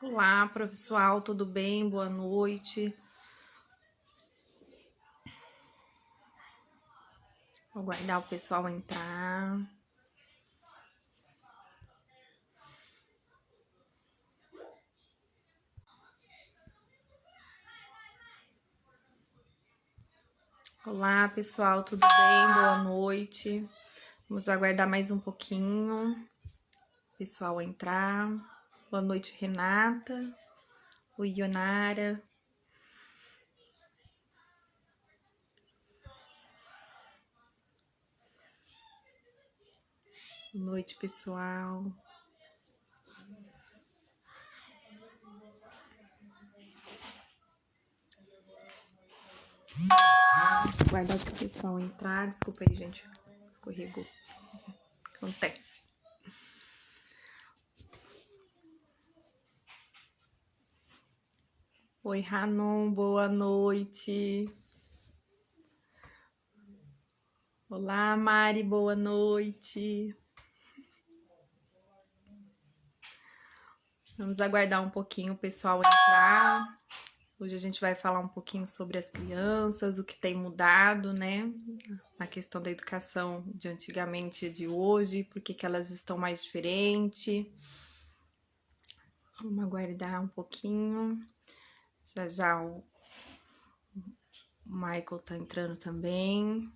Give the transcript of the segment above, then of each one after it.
Olá, pessoal, tudo bem? Boa noite. Vou aguardar o pessoal entrar. Olá, pessoal, tudo bem? Boa noite. Vamos aguardar mais um pouquinho. O pessoal entrar. Boa noite, Renata. Oi, Ionara. Boa noite, pessoal. Aguardar que o pessoal entrar. Desculpa aí, gente. Escorregou. Acontece. Oi, Ranon, boa noite. Olá, Mari, boa noite. Vamos aguardar um pouquinho o pessoal entrar. Hoje a gente vai falar um pouquinho sobre as crianças, o que tem mudado, né? Na questão da educação de antigamente e de hoje, por que elas estão mais diferentes. Vamos aguardar um pouquinho. Já já o Michael tá entrando também.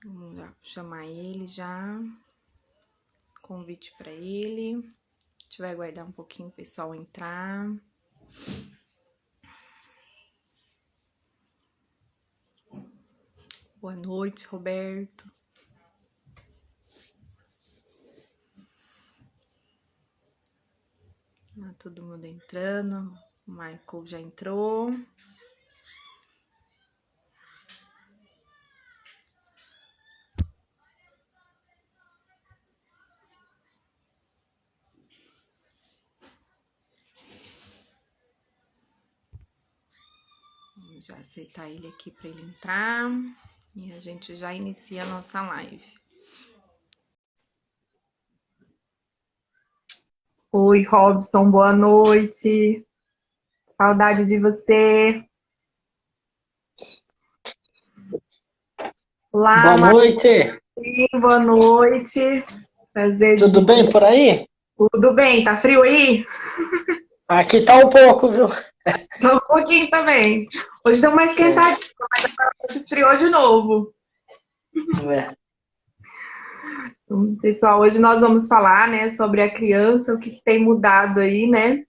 Vamos já chamar ele já. Convite para ele. A gente vai aguardar um pouquinho o pessoal entrar. Boa noite, Roberto. Tá todo mundo entrando. O Michael já entrou. Vamos já aceitar ele aqui para ele entrar. E a gente já inicia a nossa live. Oi, Robson, boa noite. Saudade de você. Olá, boa noite. Boa noite. Prazer. Tudo bem por aí? Tudo bem, tá frio aí? Aqui tá um pouco, viu? Tá um pouquinho também. Hoje deu mais esquentadinho, mas agora esfriou de novo. É. Então, pessoal, hoje nós vamos falar, né, sobre a criança, o que tem mudado aí, né,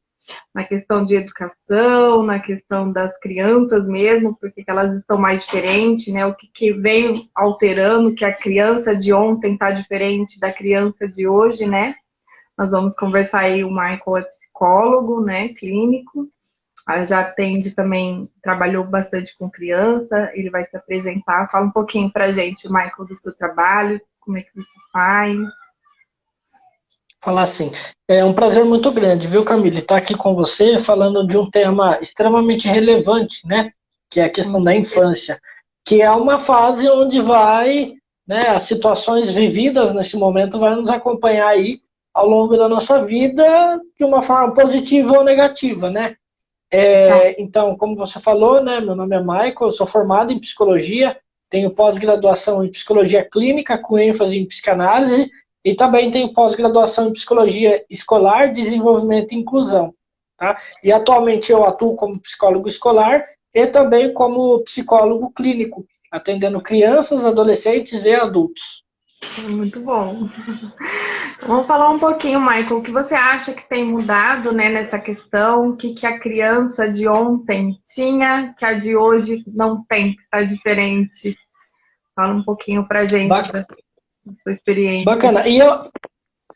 na questão de educação, na questão das crianças mesmo, porque elas estão mais diferentes, né, o que vem alterando, que a criança de ontem está diferente da criança de hoje, né. Nós vamos conversar aí, o Michael é psicólogo, né, clínico, já atende também, trabalhou bastante com criança, ele vai se apresentar. Fala um pouquinho pra gente, Michael, do seu trabalho, como é que você faz. Falar assim, é um prazer muito grande, viu, Camille, estar aqui com você falando de um tema extremamente relevante, né, que é a questão da infância, que é uma fase onde vai, né, as situações vividas nesse momento vai nos acompanhar aí ao longo da nossa vida de uma forma positiva ou negativa, né? Então, como você falou, né, meu nome é Michael, eu sou formado em psicologia, tenho pós-graduação em psicologia clínica com ênfase em psicanálise e também tenho pós-graduação em psicologia escolar, desenvolvimento e inclusão. Tá? E atualmente eu atuo como psicólogo escolar e também como psicólogo clínico, atendendo crianças, adolescentes e adultos. Muito bom. Vamos falar um pouquinho, Michael, o que você acha que tem mudado, né, nessa questão, o que a criança de ontem tinha, que a de hoje não tem, que está diferente. Fala um pouquinho pra gente da sua experiência. Bacana. E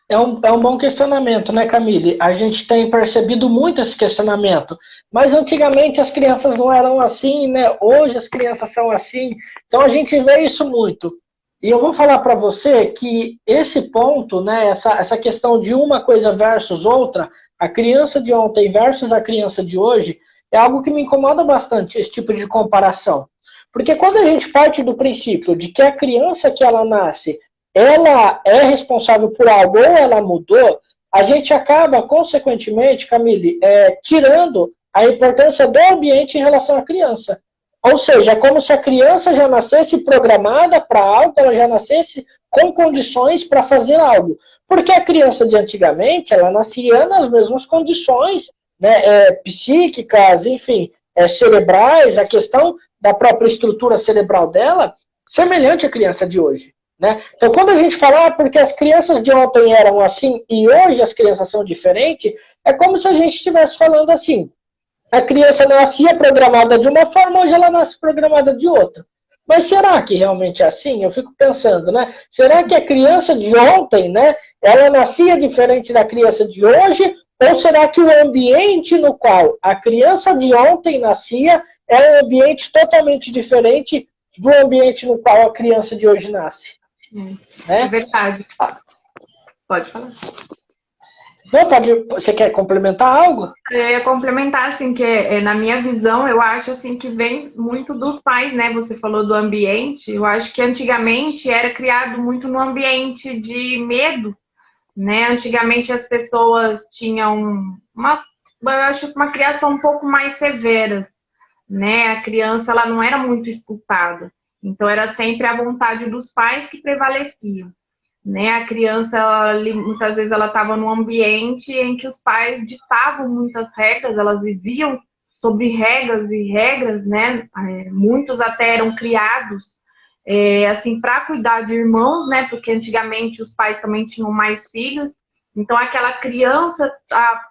é um bom questionamento, né, Camille? A gente tem percebido muito esse questionamento. Mas antigamente as crianças não eram assim, né? Hoje as crianças são assim. Então a gente vê isso muito. E eu vou falar para você que esse ponto, né, essa questão de uma coisa versus outra, a criança de ontem versus a criança de hoje, é algo que me incomoda bastante, esse tipo de comparação. Porque quando a gente parte do princípio de que a criança que ela nasce, ela é responsável por algo ou ela mudou, a gente acaba, consequentemente, Camille, tirando a importância do ambiente em relação à criança. Ou seja, é como se a criança já nascesse programada para algo, ela já nascesse com condições para fazer algo. Porque a criança de antigamente, ela nascia nas mesmas condições, né, psíquicas, enfim, cerebrais, a questão da própria estrutura cerebral dela, semelhante à criança de hoje. Né? Então, quando a gente fala porque as crianças de ontem eram assim e hoje as crianças são diferentes, é como se a gente estivesse falando assim, a criança nascia programada de uma forma, hoje ela nasce programada de outra. Mas será que realmente é assim? Eu fico pensando, né? Será que a criança de ontem, né, ela nascia diferente da criança de hoje? Ou será que o ambiente no qual a criança de ontem nascia é um ambiente totalmente diferente do ambiente no qual a criança de hoje nasce? É verdade. Pode falar. Não, você quer complementar algo? Eu ia complementar, assim, que na minha visão, eu acho, assim, que vem muito dos pais, né? Você falou do ambiente. Eu acho que antigamente era criado muito no ambiente de medo, né? Antigamente as pessoas tinham eu acho uma criação um pouco mais severa, né? A criança, ela não era muito escutada. Então, era sempre a vontade dos pais que prevalecia. Né? A criança, muitas vezes, ela estava num ambiente em que os pais ditavam muitas regras, elas viviam sobre regras e regras, né? Muitos até eram criados assim, para cuidar de irmãos, né? Porque antigamente os pais também tinham mais filhos. Então, aquela criança,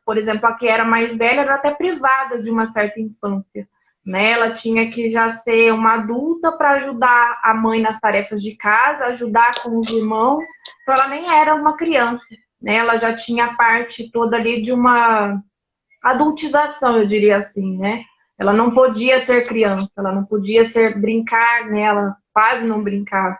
por exemplo, a que era mais velha, era até privada de uma certa infância. Né? Ela tinha que já ser uma adulta para ajudar a mãe nas tarefas de casa, ajudar com os irmãos. Então, ela nem era uma criança. Né? Ela já tinha a parte toda ali de uma adultização, eu diria assim. Né? Ela não podia ser criança, ela não podia brincar, né? Ela quase não brincava.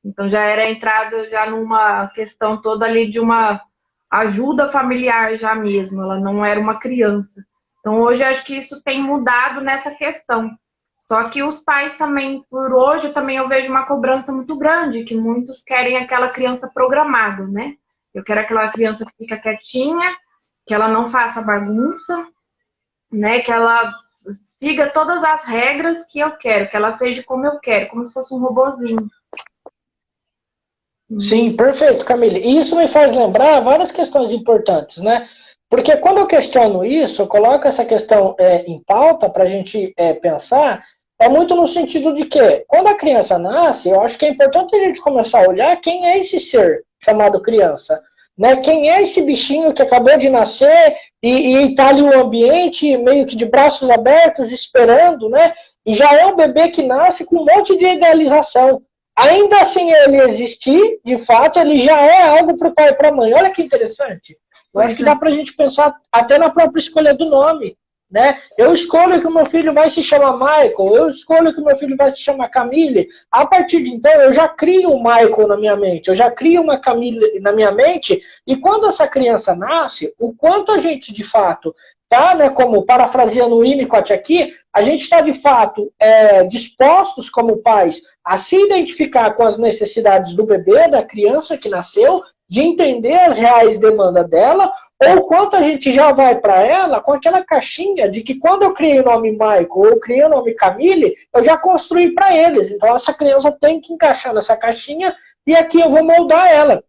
Então, já era entrada já numa questão toda ali de uma ajuda familiar já mesmo. Ela não era uma criança. Então, hoje, acho que isso tem mudado nessa questão. Só que os pais também, por hoje, também eu vejo uma cobrança muito grande, que muitos querem aquela criança programada, né? Eu quero aquela criança que fica quietinha, que ela não faça bagunça, né? Que ela siga todas as regras que eu quero, que ela seja como eu quero, como se fosse um robozinho. Sim, perfeito, Camille. E isso me faz lembrar várias questões importantes, né? Porque quando eu questiono isso, eu coloco essa questão em pauta para a gente pensar, é muito no sentido de que, quando a criança nasce, eu acho que é importante a gente começar a olhar quem é esse ser chamado criança. Né? Quem é esse bichinho que acabou de nascer e está ali no ambiente, meio que de braços abertos, esperando, né? E já é um bebê que nasce com um monte de idealização. Ainda assim ele existir, de fato, ele já é algo para o pai e para a mãe. Olha que interessante. Eu acho que dá para a gente pensar até na própria escolha do nome. Né? Eu escolho que o meu filho vai se chamar Michael, eu escolho que o meu filho vai se chamar Camille. A partir de então, eu já crio um Michael na minha mente, eu já crio uma Camille na minha mente, e quando essa criança nasce, o quanto a gente, de fato, tá, né, como parafraseando o Winnicott aqui, a gente está, de fato, dispostos, como pais, a se identificar com as necessidades do bebê, da criança que nasceu, de entender as reais demandas dela, ou quanto a gente já vai para ela com aquela caixinha de que quando eu criei o nome Michael ou eu criei o nome Camille, eu já construí para eles. Então essa criança tem que encaixar nessa caixinha e aqui eu vou moldar ela.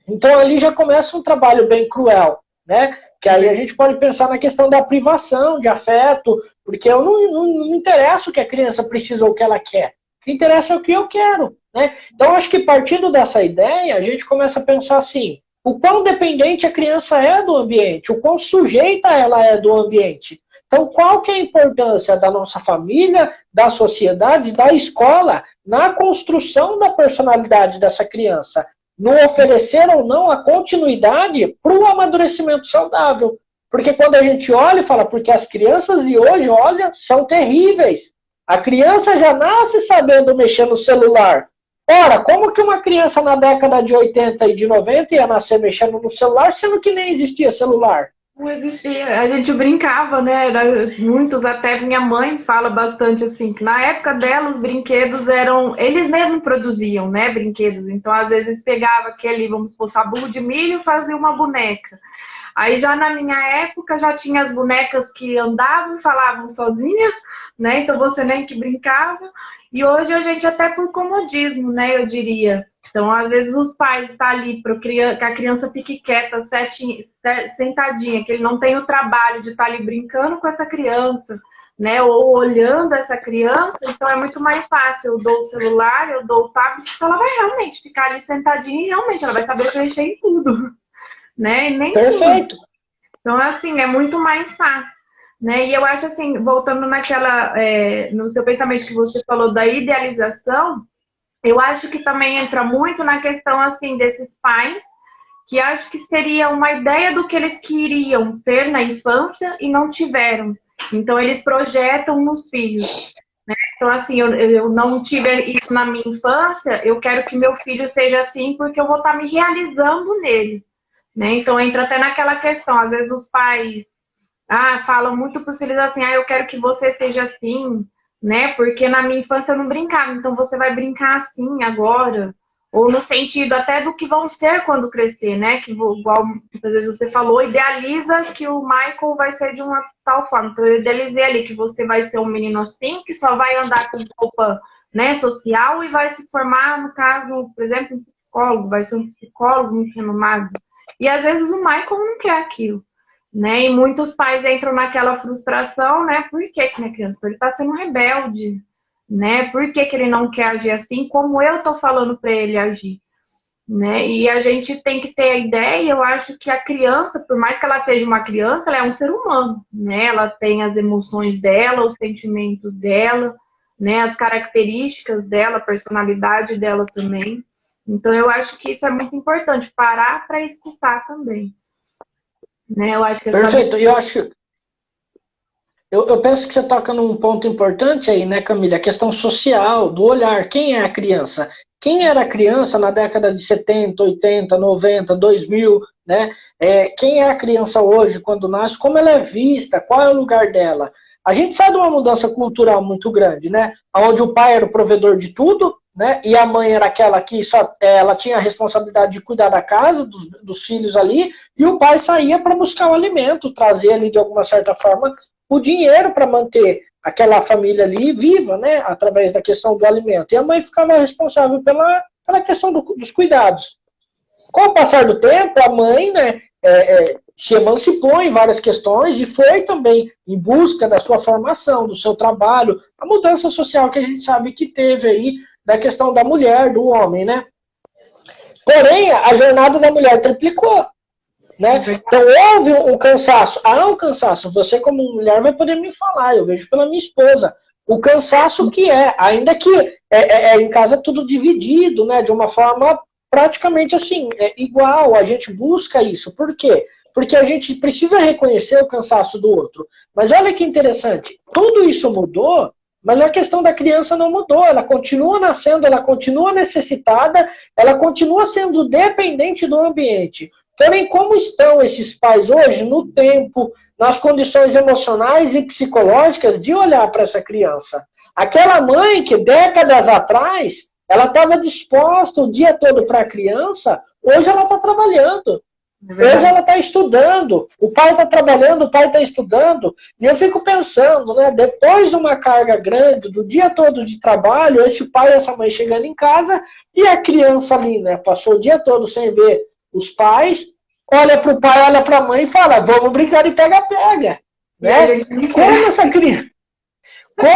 Então ali já começa um trabalho bem cruel, né? Que aí a gente pode pensar na questão da privação de afeto, porque eu não interessa o que a criança precisa ou o que ela quer. O que interessa é o que eu quero. Né? Então, acho que partindo dessa ideia, a gente começa a pensar assim, o quão dependente a criança é do ambiente, o quão sujeita ela é do ambiente. Então, qual que é a importância da nossa família, da sociedade, da escola, na construção da personalidade dessa criança? No oferecer ou não a continuidade para o amadurecimento saudável. Porque quando a gente olha e fala, porque as crianças de hoje, olha, são terríveis. A criança já nasce sabendo mexer no celular. Ora, como que uma criança na década de 80 e de 90 ia nascer mexendo no celular, sendo que nem existia celular? Não existia. A gente brincava, né? Muitos, até minha mãe fala bastante assim, que na época dela os brinquedos eram. Eles mesmos produziam, né? Brinquedos. Então, às vezes, pegava aquele, vamos supor, sabugo de milho e fazia uma boneca. Aí já na minha época já tinha as bonecas que andavam e falavam sozinha, né? Então você nem que brincava. E hoje a gente até por comodismo, né? Eu diria. Então, às vezes, os pais estão ali para que a criança fique quieta, sentadinha, que ele não tem o trabalho de estar ali brincando com essa criança, né? Ou olhando essa criança, então é muito mais fácil. Eu dou o celular, eu dou o tablet, então ela vai realmente ficar ali sentadinha e realmente ela vai saber mexer em tudo, né? E nem tudo. Perfeito. Então, assim, é muito mais fácil. Né? E eu acho assim, voltando no seu pensamento que você falou da idealização, eu acho que também entra muito na questão assim desses pais, que acho que seria uma ideia do que eles queriam ter na infância e não tiveram. Então eles projetam nos filhos. Então assim, eu não tive isso na minha infância, eu quero que meu filho seja assim porque eu vou estar me realizando nele. Né? Então entra até naquela questão, às vezes os pais falam muito para os filhos assim, eu quero que você seja assim, né? Porque na minha infância eu não brincava, então você vai brincar assim agora. Ou no sentido até do que vão ser quando crescer, né? Que igual muitas vezes você falou, idealiza que o Michael vai ser de uma tal forma. Então eu idealizei ali que você vai ser um menino assim, que só vai andar com roupa, né, social e vai se formar, no caso, por exemplo, um psicólogo, vai ser um psicólogo muito renomado. E às vezes o Michael não quer aquilo. Né? E muitos pais entram naquela frustração, né? Por que que minha criança ele está sendo rebelde? Né? Por que que ele não quer agir assim como eu estou falando para ele agir? Né? E a gente tem que ter a ideia, eu acho que a criança, por mais que ela seja uma criança, ela é um ser humano, né? Ela tem as emoções dela, os sentimentos dela, né? As características dela, a personalidade dela também. Então eu acho que isso é muito importante, parar para escutar também. Né? Eu acho que Perfeito. Eu penso que você toca num ponto importante aí, né, Camila? A questão social, do olhar. Quem é a criança? Quem era criança na década de 70, 80, 90, 2000, né? Quem é a criança hoje, quando nasce? Como ela é vista? Qual é o lugar dela? A gente sai de uma mudança cultural muito grande, né? Onde o pai era o provedor de tudo, né? E a mãe era aquela que só ela tinha a responsabilidade de cuidar da casa, dos filhos ali, e o pai saía para buscar o alimento, trazer ali de alguma certa forma o dinheiro para manter aquela família ali viva, né, através da questão do alimento. E a mãe ficava responsável pela questão dos cuidados. Com o passar do tempo, a mãe, né, se emancipou em várias questões e foi também em busca da sua formação, do seu trabalho, a mudança social que a gente sabe que teve aí da questão da mulher, do homem, né? Porém, a jornada da mulher triplicou. Né? Então houve um cansaço. Há um cansaço. Você como mulher vai poder me falar. Eu vejo pela minha esposa. O cansaço que ainda que em casa tudo dividido, né? De uma forma praticamente assim, igual. A gente busca isso. Por quê? Porque a gente precisa reconhecer o cansaço do outro. Mas olha que interessante. Tudo isso mudou, mas a questão da criança não mudou. Ela continua nascendo, ela continua necessitada, ela continua sendo dependente do ambiente. Porém, como estão esses pais hoje no tempo, nas condições emocionais e psicológicas de olhar para essa criança? Aquela mãe que décadas atrás ela estava disposta o dia todo para a criança, hoje ela está trabalhando. Hoje ela está estudando, o pai está trabalhando, o pai está estudando, e eu fico pensando, né, depois de uma carga grande, do dia todo de trabalho, esse pai e essa mãe chegando em casa, e a criança ali, né, passou o dia todo sem ver os pais, olha para o pai, olha para a mãe e fala, vamos brincar de pega-pega. Né? Como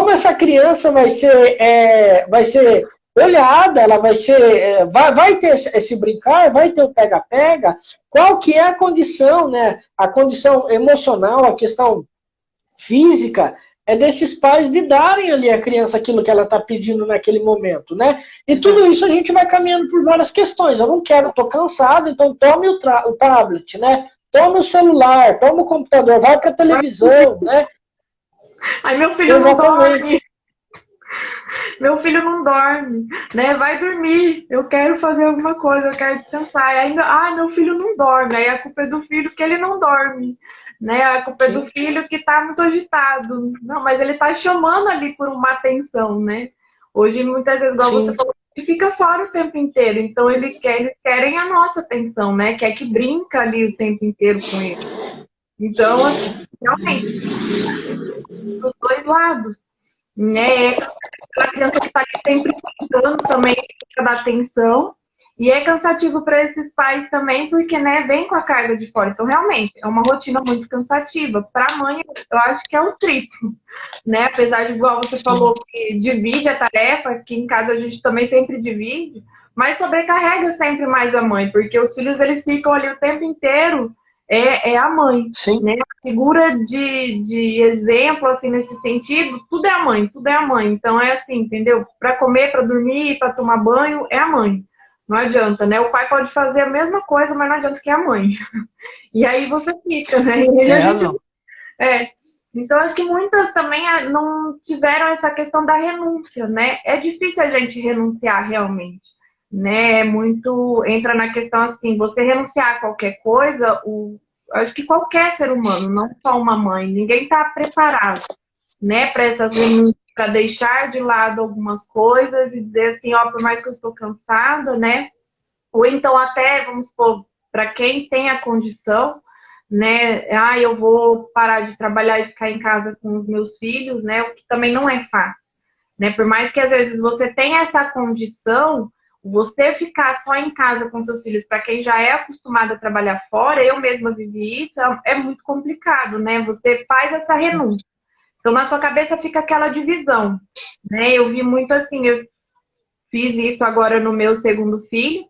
essa criança vai ser olhada, ela vai ser, vai ter esse brincar, vai ter o pega-pega, qual que é a condição, né? A condição emocional, a questão física, é desses pais de darem ali à criança aquilo que ela está pedindo naquele momento, né? E tudo isso a gente vai caminhando por várias questões. Eu não quero, estou cansado, então tome o tablet, né? Tome o celular, tome o computador, vai para a televisão, né? Aí meu filho não dorme. Meu filho não dorme, né? Vai dormir, eu quero fazer alguma coisa, eu quero descansar. E ainda, meu filho não dorme. Aí a culpa é do filho que ele não dorme, né? A culpa é do filho que tá muito agitado. Não, mas ele tá chamando ali por uma atenção, né? Hoje, muitas vezes, igual você falou, ele fica fora o tempo inteiro. Então, eles querem a nossa atenção, né? Quer que brinca ali o tempo inteiro com ele. Então, assim, realmente, dos dois lados, né? A criança que está ali sempre cuidando também da atenção. E é cansativo para esses pais também, porque, né, vem com a carga de fora. Então, realmente, é uma rotina muito cansativa. Para a mãe, eu acho que é o triplo, né? Apesar de, igual você falou, que divide a tarefa, que em casa a gente também sempre divide, mas sobrecarrega sempre mais a mãe, porque os filhos, eles ficam ali o tempo inteiro, é a mãe, né? A figura de exemplo, assim, nesse sentido, tudo é a mãe, tudo é a mãe. Então, é assim, entendeu? Para comer, para dormir, para tomar banho, é a mãe. Não adianta, né? O pai pode fazer a mesma coisa, mas não adianta que é a mãe. E aí você fica, né? E a gente... Então, acho que muitas também não tiveram essa questão da renúncia, né? É difícil a gente renunciar realmente, né? Muito entra na questão assim, você renunciar a qualquer coisa, acho que qualquer ser humano, não só uma mãe, ninguém está preparado, né? Para essas renúncias, para deixar de lado algumas coisas e dizer assim, ó, por mais que eu estou cansada, né? Ou então até, vamos supor, para quem tem a condição, né? Eu vou parar de trabalhar e ficar em casa com os meus filhos, né? O que também não é fácil, né? Por mais que às vezes você tenha essa condição, você ficar só em casa com seus filhos, para quem já é acostumado a trabalhar fora, eu mesma vivi isso, é muito complicado, né? Você faz essa renúncia. Então, na sua cabeça fica aquela divisão, né? Eu vi muito assim, eu fiz isso agora no meu segundo filho,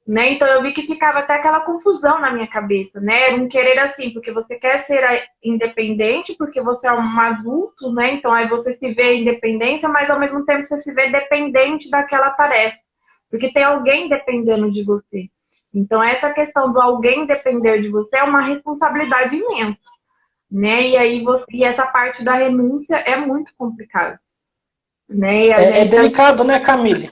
né? Então eu vi que ficava até aquela confusão na minha cabeça, né? Era um querer assim, porque você quer ser independente, porque você é um adulto, né? Então aí você se vê independência, mas ao mesmo tempo você se vê dependente daquela tarefa, porque tem alguém dependendo de você. Então essa questão do alguém depender de você é uma responsabilidade imensa, né? E aí e essa parte da renúncia é muito complicada, né? E é delicado, né, Camille?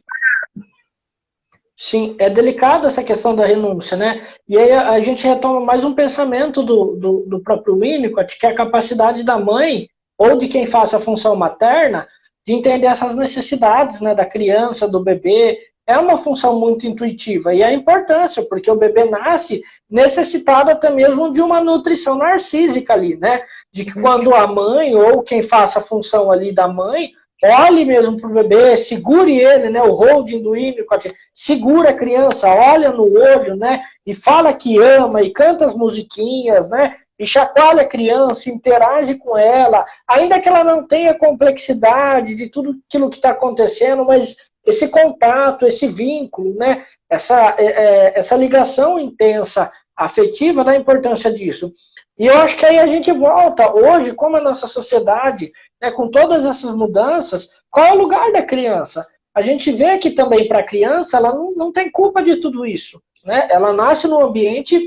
Sim, é delicado essa questão da renúncia, né? E aí a gente retoma mais um pensamento do próprio Winnicott, que é a capacidade da mãe, ou de quem faça a função materna, de entender essas necessidades, né, da criança, do bebê. É uma função muito intuitiva, e a importância, porque o bebê nasce necessitado até mesmo de uma nutrição narcísica ali, né? De que quando a mãe, ou quem faça a função ali da mãe, olhe mesmo para o bebê, segure ele, né? O holding do Winnicott, segura a criança, olha no olho, né? E fala que ama, e canta as musiquinhas, né? E chacoalha a criança, interage com ela, ainda que ela não tenha complexidade de tudo aquilo que está acontecendo, mas esse contato, esse vínculo, né? Essa ligação intensa, afetiva, da importância disso. E eu acho que aí a gente volta, hoje, como a nossa sociedade, né, com todas essas mudanças, qual é o lugar da criança? A gente vê que também para a criança, ela não tem culpa de tudo isso, né? Ela nasce num ambiente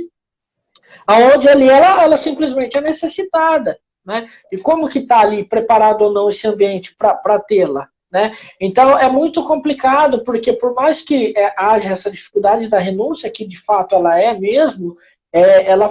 onde ali ela simplesmente é necessitada, né? E como que está ali preparado ou não esse ambiente para tê-la? Né? Então é muito complicado, porque por mais que haja essa dificuldade da renúncia, que de fato ela é mesmo, ela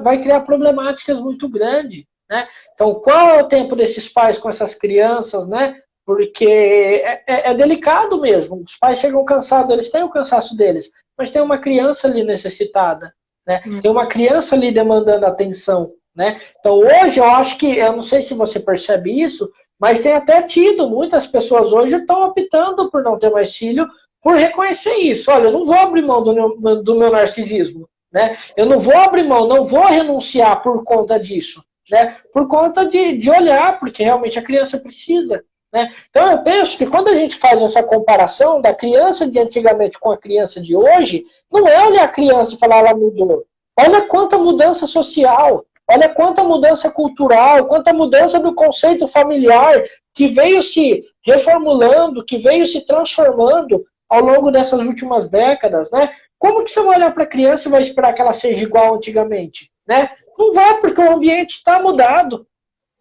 vai criar problemáticas muito grandes. Né? Então qual é o tempo desses pais com essas crianças? Né? Porque é delicado mesmo, os pais chegam cansados, eles têm o cansaço deles, mas tem uma criança ali necessitada, né? Tem uma criança ali demandando atenção. Né? Então hoje eu acho que, eu não sei se você percebe isso, mas tem até tido, muitas pessoas hoje estão optando por não ter mais filho, por reconhecer isso. Olha, eu não vou abrir mão do meu narcisismo, né? Eu não vou abrir mão, não vou renunciar por conta disso, né? Por conta de olhar, porque realmente a criança precisa, né? Então eu penso que quando a gente faz essa comparação da criança de antigamente com a criança de hoje, não é olhar a criança e falar ela mudou. Olha quanta mudança social. Olha quanta mudança cultural, quanta mudança do conceito familiar que veio se reformulando, que veio se transformando ao longo dessas últimas décadas, né? Como que você vai olhar para a criança e vai esperar que ela seja igual antigamente, né? Não vai, porque o ambiente está mudado,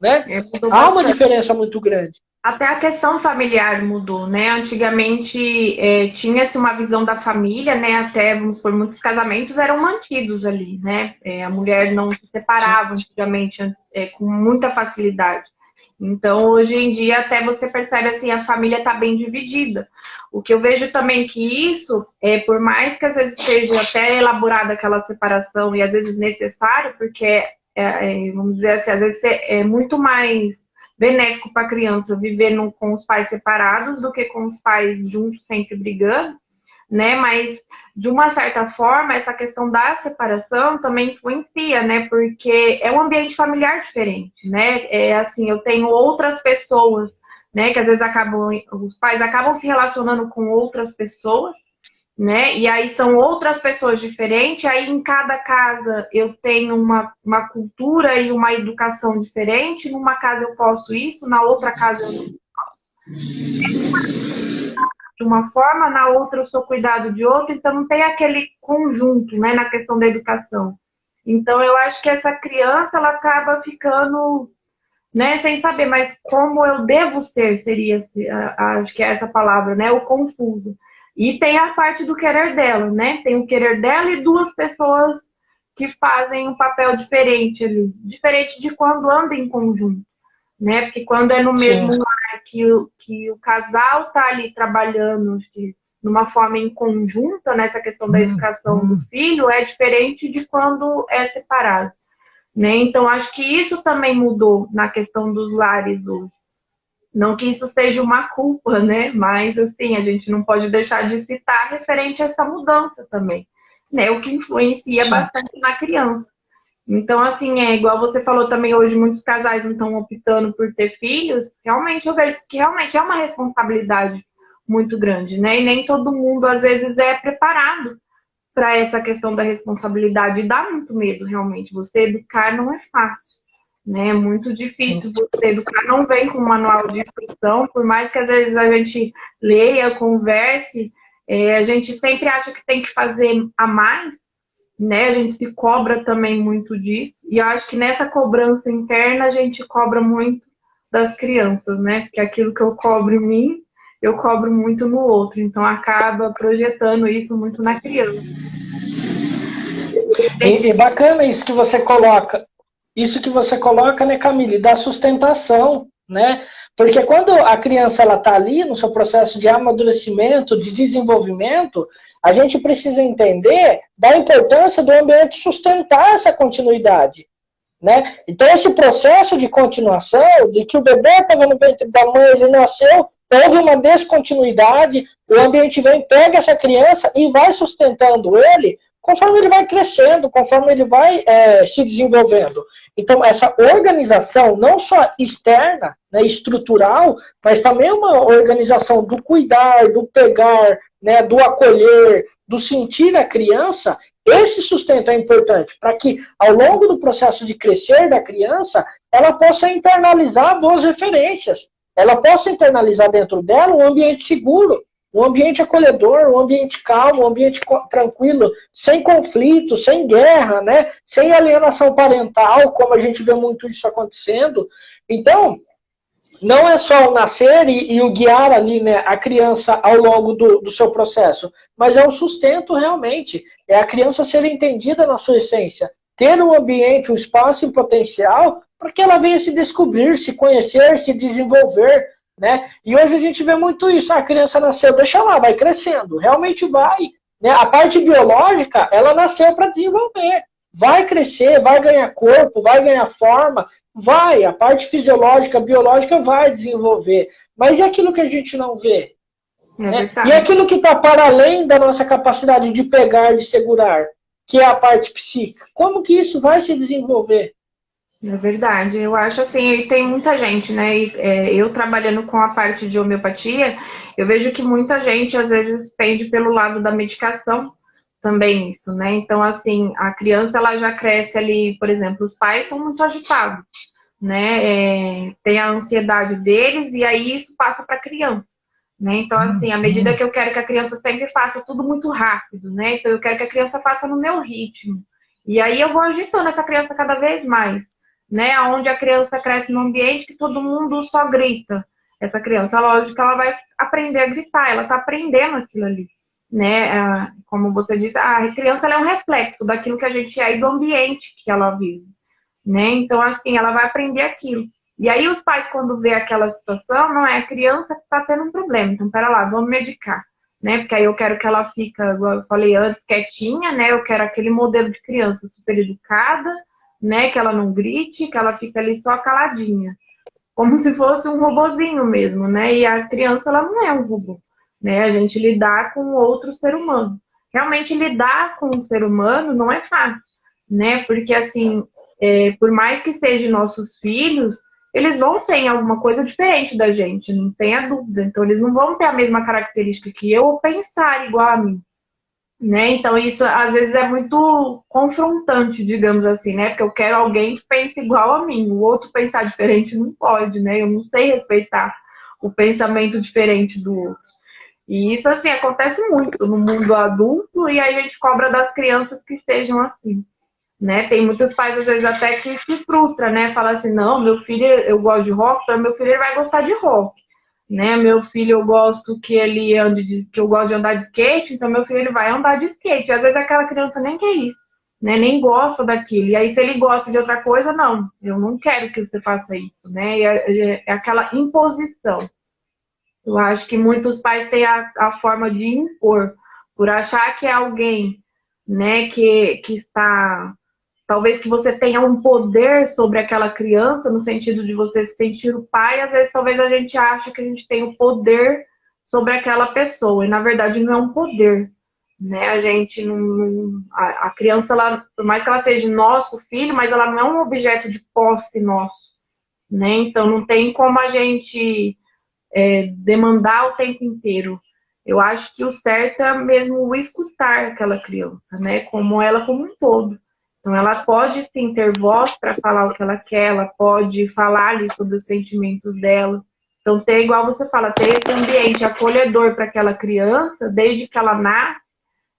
né? Há uma diferença muito grande. Até a questão familiar mudou, né? Antigamente tinha-se uma visão da família, né? Até, vamos supor, muitos casamentos eram mantidos ali, né? A mulher não se Sim, separava antigamente com muita facilidade. Então, hoje em dia, até você percebe assim, a família está bem dividida. O que eu vejo também que isso, por mais que às vezes seja até elaborada aquela separação e às vezes necessário, porque vamos dizer assim, às vezes é muito mais benéfico para a criança viver com os pais separados do que com os pais juntos, sempre brigando, né? Mas, de uma certa forma, essa questão da separação também influencia, né? Porque é um ambiente familiar diferente, né? É assim, eu tenho outras pessoas, né? Que às vezes os pais acabam se relacionando com outras pessoas, né? E aí são outras pessoas diferentes, aí em cada casa eu tenho uma cultura e uma educação diferente, numa casa eu posso isso, na outra casa eu não de uma forma, na outra eu sou cuidado de outra, então não tem aquele conjunto, né, na questão da educação. Então eu acho que essa criança ela acaba ficando, né, sem saber, mas como eu devo ser, seria, acho que é essa palavra, né, o confuso. E tem a parte do querer dela, né? Tem o querer dela e duas pessoas que fazem um papel diferente ali, diferente de quando andam em conjunto, né? Porque quando é no mesmo sim, lar que o casal está ali trabalhando que, numa forma em conjunta nessa questão da educação do filho, é diferente de quando é separado, né? Então, acho que isso também mudou na questão dos lares hoje. Não que isso seja uma culpa, né? Mas, assim, a gente não pode deixar de citar referente a essa mudança também, né? O que influencia sim. bastante na criança. Então, assim, é igual você falou também hoje, muitos casais não estão optando por ter filhos. Realmente, eu vejo que realmente é uma responsabilidade muito grande, né? E nem todo mundo, às vezes, é preparado para essa questão da responsabilidade. E dá muito medo, realmente. Você educar não é fácil, né? É muito Sim. difícil você educar. Não vem com um manual de instrução, por mais que às vezes a gente leia, converse, a gente sempre acha que tem que fazer a mais, né? A gente se cobra também muito disso. E eu acho que nessa cobrança interna a gente cobra muito das crianças, né? Porque aquilo que eu cobro em mim, eu cobro muito no outro. Então acaba projetando isso muito na criança. E bacana isso que você coloca. Isso que você coloca, né, Camille, da sustentação, né? Porque quando a criança ela está ali no seu processo de amadurecimento, de desenvolvimento, a gente precisa entender da importância do ambiente sustentar essa continuidade, né? Então, esse processo de continuação, de que o bebê estava no ventre da mãe, ele nasceu, houve uma descontinuidade, o ambiente vem, pega essa criança e vai sustentando ele conforme ele vai crescendo, conforme ele vai se desenvolvendo. Então, essa organização, não só externa, né, estrutural, mas também uma organização do cuidar, do pegar, né, do acolher, do sentir a criança, esse sustento é importante para que, ao longo do processo de crescer da criança, ela possa internalizar boas referências, ela possa internalizar dentro dela um ambiente seguro, um ambiente acolhedor, um ambiente calmo, um ambiente tranquilo, sem conflito, sem guerra, né? Sem alienação parental, como a gente vê muito isso acontecendo. Então, não é só o nascer e o guiar ali, né, a criança ao longo do seu processo, mas é o sustento realmente, é a criança ser entendida na sua essência, ter um ambiente, um espaço em potencial para que ela venha se descobrir, se conhecer, se desenvolver, né? E hoje a gente vê muito isso, a criança nasceu, deixa lá, vai crescendo, realmente vai, né? A parte biológica, ela nasceu para desenvolver, vai crescer, vai ganhar corpo, vai ganhar forma, vai, a parte fisiológica, biológica vai desenvolver. Mas e aquilo que a gente não vê? É Né? E verdade. aquilo que está para além da nossa capacidade de pegar, de segurar, que é a parte psíquica? Como que isso vai se desenvolver? É verdade. Eu acho assim, e tem muita gente, né? Eu trabalhando com a parte de homeopatia, eu vejo que muita gente às vezes pende pelo lado da medicação também isso, né? Então, assim, a criança ela já cresce ali, por exemplo, os pais são muito agitados, né? Tem a ansiedade deles e aí isso passa para a criança, né? Então, assim, à medida que eu quero que a criança sempre faça tudo muito rápido, né? Então, eu quero que a criança faça no meu ritmo. E aí eu vou agitando essa criança cada vez mais, né? Onde a criança cresce num ambiente que todo mundo só grita. essa criança, lógico que ela vai aprender a gritar, ela está aprendendo aquilo ali, né? Como você disse, a criança ela é um reflexo daquilo que a gente é e do ambiente que ela vive, né? Então, assim, ela vai aprender aquilo. E aí os pais, quando vê aquela situação, não é a criança que está tendo um problema. Então, pera lá, vamos medicar, né? Porque aí eu quero que ela fique, igual eu falei antes, quietinha, né? Eu quero aquele modelo de criança super educada, né? Que ela não grite, que ela fica ali só caladinha. Como se fosse um robozinho mesmo, né? E a criança, ela não é um robô, né? A gente lidar com outro ser humano. Realmente lidar com um ser humano não é fácil, né? Porque, assim, por mais que sejam nossos filhos, eles vão ser em alguma coisa diferente da gente, não tenha dúvida. Então, eles não vão ter a mesma característica que eu ou pensar igual a mim, né? Então, isso às vezes é muito confrontante, digamos assim, né? Porque eu quero alguém que pense igual a mim, o outro pensar diferente não pode, né? Eu não sei respeitar o pensamento diferente do outro. E isso, assim, acontece muito no mundo adulto e aí a gente cobra das crianças que sejam assim. Né? Tem muitos pais, às vezes, até que se frustra, né? Fala assim, não, meu filho, eu gosto de rock, então meu filho ele vai gostar de rock. Né? Meu filho, eu gosto que ele que eu gosto de andar de skate, então meu filho ele vai andar de skate. E, às vezes aquela criança nem quer isso, né? Nem gosta daquilo. E aí, se ele gosta de outra coisa, não, eu não quero que você faça isso, né? E é aquela imposição. Eu acho que muitos pais têm a forma de impor, por achar que é alguém, né, que está. Talvez que você tenha um poder sobre aquela criança, no sentido de você se sentir o pai, às vezes talvez a gente ache que a gente tem o poder sobre aquela pessoa, e na verdade não é um poder, né? A gente não. A criança, ela, por mais que ela seja nosso filho, mas ela não é um objeto de posse nosso, né? Então não tem como a gente demandar o tempo inteiro. Eu acho que o certo é mesmo o escutar aquela criança, né? Como ela como um todo. Então, ela pode sim ter voz para falar o que ela quer, ela pode falar ali sobre os sentimentos dela. Então, ter, igual você fala, ter esse ambiente acolhedor para aquela criança, desde que ela nasce,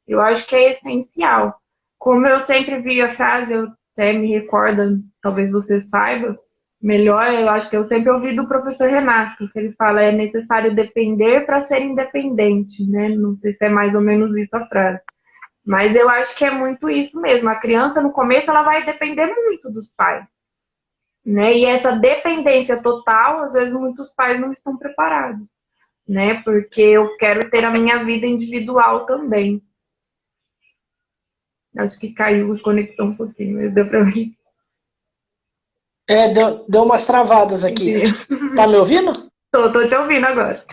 eu acho que é essencial. Como eu sempre vi a frase, eu até me recordo, talvez você saiba melhor, eu acho que eu sempre ouvi do professor Renato, que ele fala, é necessário depender para ser independente, né? Não sei se é mais ou menos isso a frase. Mas eu acho que é muito isso mesmo. A criança, no começo, ela vai depender muito dos pais, né? E essa dependência total, às vezes, muitos pais não estão preparados, né? Porque eu quero ter a minha vida individual também. Acho que caiu a conexão um pouquinho, mas deu para mim. Deu umas travadas aqui. Tá me ouvindo? Tô te ouvindo agora.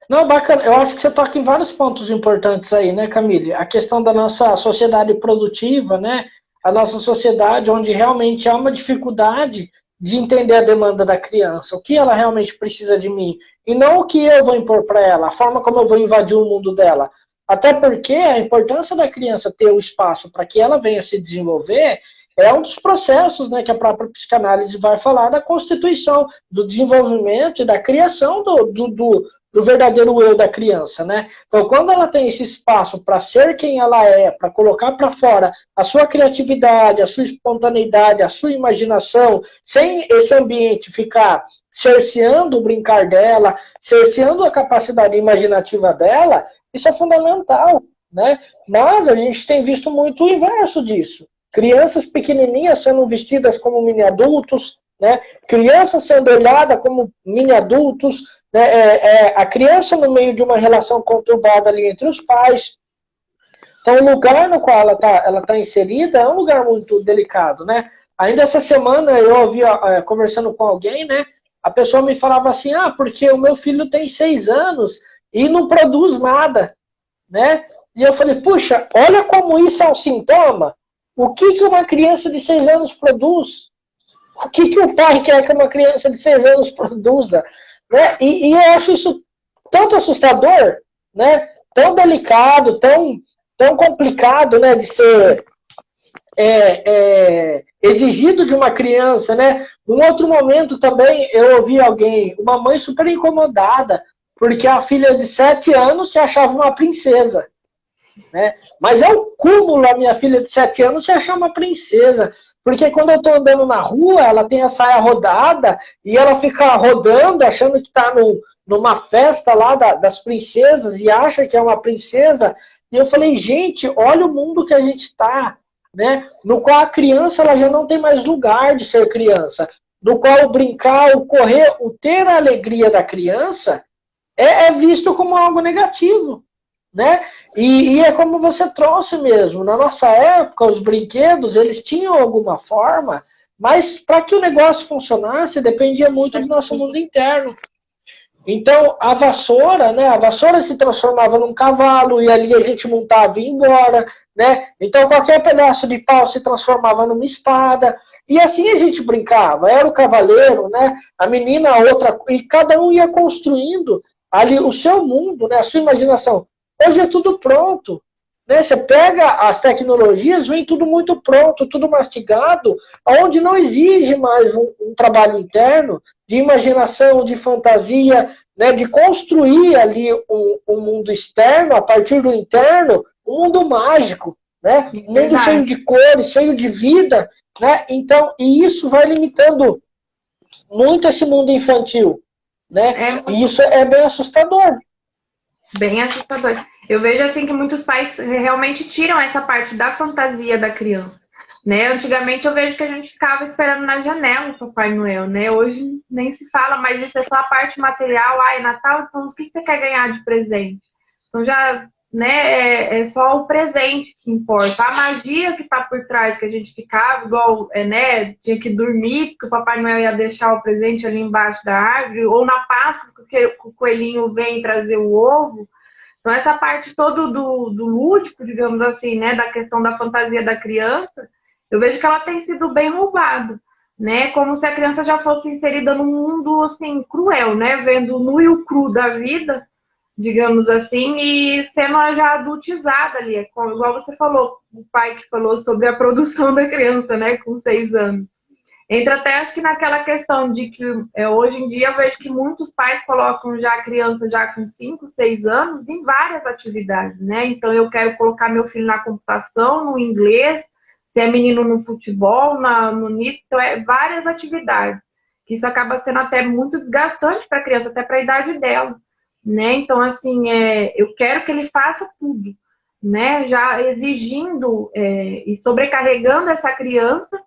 Não, bacana. Eu acho que você toca em vários pontos importantes aí, né, Camille? A questão da nossa sociedade produtiva, né? A nossa sociedade onde realmente há uma dificuldade de entender a demanda da criança, o que ela realmente precisa de mim, e não o que eu vou impor para ela, a forma como eu vou invadir o mundo dela. Até porque a importância da criança ter o espaço para que ela venha se desenvolver é um dos processos, né, que a própria psicanálise vai falar da constituição, do desenvolvimento e da criação do verdadeiro eu da criança, né? Então, quando ela tem esse espaço para ser quem ela é, para colocar para fora a sua criatividade, a sua espontaneidade, a sua imaginação, sem esse ambiente ficar cerceando o brincar dela, cerceando a capacidade imaginativa dela, isso é fundamental, né? Mas a gente tem visto muito o inverso disso. Crianças pequenininhas sendo vestidas como mini-adultos, né? Crianças sendo olhadas como mini-adultos, né? A criança no meio de uma relação conturbada ali entre os pais. Então, o lugar no qual ela tá inserida é um lugar muito delicado, né? Ainda essa semana eu ouvi, conversando com alguém, né? A pessoa me falava assim, porque o meu filho tem 6 anos e não produz nada, né? E eu falei, puxa, olha como isso é um sintoma. O que uma criança de 6 anos produz? O que o pai quer que uma criança de 6 anos produza? Né? E eu acho isso tanto assustador, né? Tão delicado, tão complicado, né? De ser exigido de uma criança, né? Num outro momento também eu ouvi alguém, uma mãe super incomodada, porque a filha de 7 anos se achava uma princesa. Né? Mas é o cúmulo a minha filha de 7 anos se achar uma princesa. Porque quando eu estou andando na rua, ela tem a saia rodada e ela fica rodando, achando que está numa festa lá das princesas e acha que é uma princesa. E eu falei, gente, olha o mundo que a gente está, né? No qual a criança ela já não tem mais lugar de ser criança. No qual o brincar, o correr, o ter a alegria da criança é visto como algo negativo, né? E é como você trouxe mesmo. Na nossa época, os brinquedos, eles tinham alguma forma, mas para que o negócio funcionasse, dependia muito do nosso mundo interno. Então, a vassoura, né? A vassoura se transformava num cavalo e ali a gente montava e ia embora, né? Então, qualquer pedaço de pau se transformava numa espada. E assim a gente brincava. Era o cavaleiro, né? A menina, a outra. E cada um ia construindo ali o seu mundo, né? A sua imaginação. Hoje é tudo pronto. Né? Você pega as tecnologias, vem tudo muito pronto, tudo mastigado, onde não exige mais um trabalho interno de imaginação, de fantasia, né? De construir ali um mundo externo, a partir do interno, um mundo mágico, né? Um mundo cheio de cores, cheio de vida. Né? Então, e isso vai limitando muito esse mundo infantil. Né? E isso é bem assustador. Bem assustador. Eu vejo assim que muitos pais realmente tiram essa parte da fantasia da criança. Né? Antigamente eu vejo que a gente ficava esperando na janela o Papai Noel, né? Hoje nem se fala, mas isso é só a parte material. Ah, é Natal, então o que você quer ganhar de presente? Então já, né, é só o presente que importa. A magia que tá por trás, que a gente ficava, igual, né, tinha que dormir, porque o Papai Noel ia deixar o presente ali embaixo da árvore, ou na Páscoa, porque o coelhinho vem trazer o ovo. Então essa parte toda do lúdico, digamos assim, né, da questão da fantasia da criança, eu vejo que ela tem sido bem roubada, né? Como se a criança já fosse inserida num mundo, assim, cruel, né? Vendo o nu e o cru da vida, digamos assim, e sendo já adultizada ali. É como, igual você falou, o pai que falou sobre a produção da criança, né? Com 6 anos. Entra até, acho que naquela questão de que hoje em dia eu vejo que muitos pais colocam já a criança já com 5, 6 anos em várias atividades, né? Então eu quero colocar meu filho na computação, no inglês, se é menino no futebol, no nisso, então várias atividades. Isso acaba sendo até muito desgastante para a criança, até para a idade dela, né? Então, assim, eu quero que ele faça tudo, né? Já exigindo e sobrecarregando essa criança,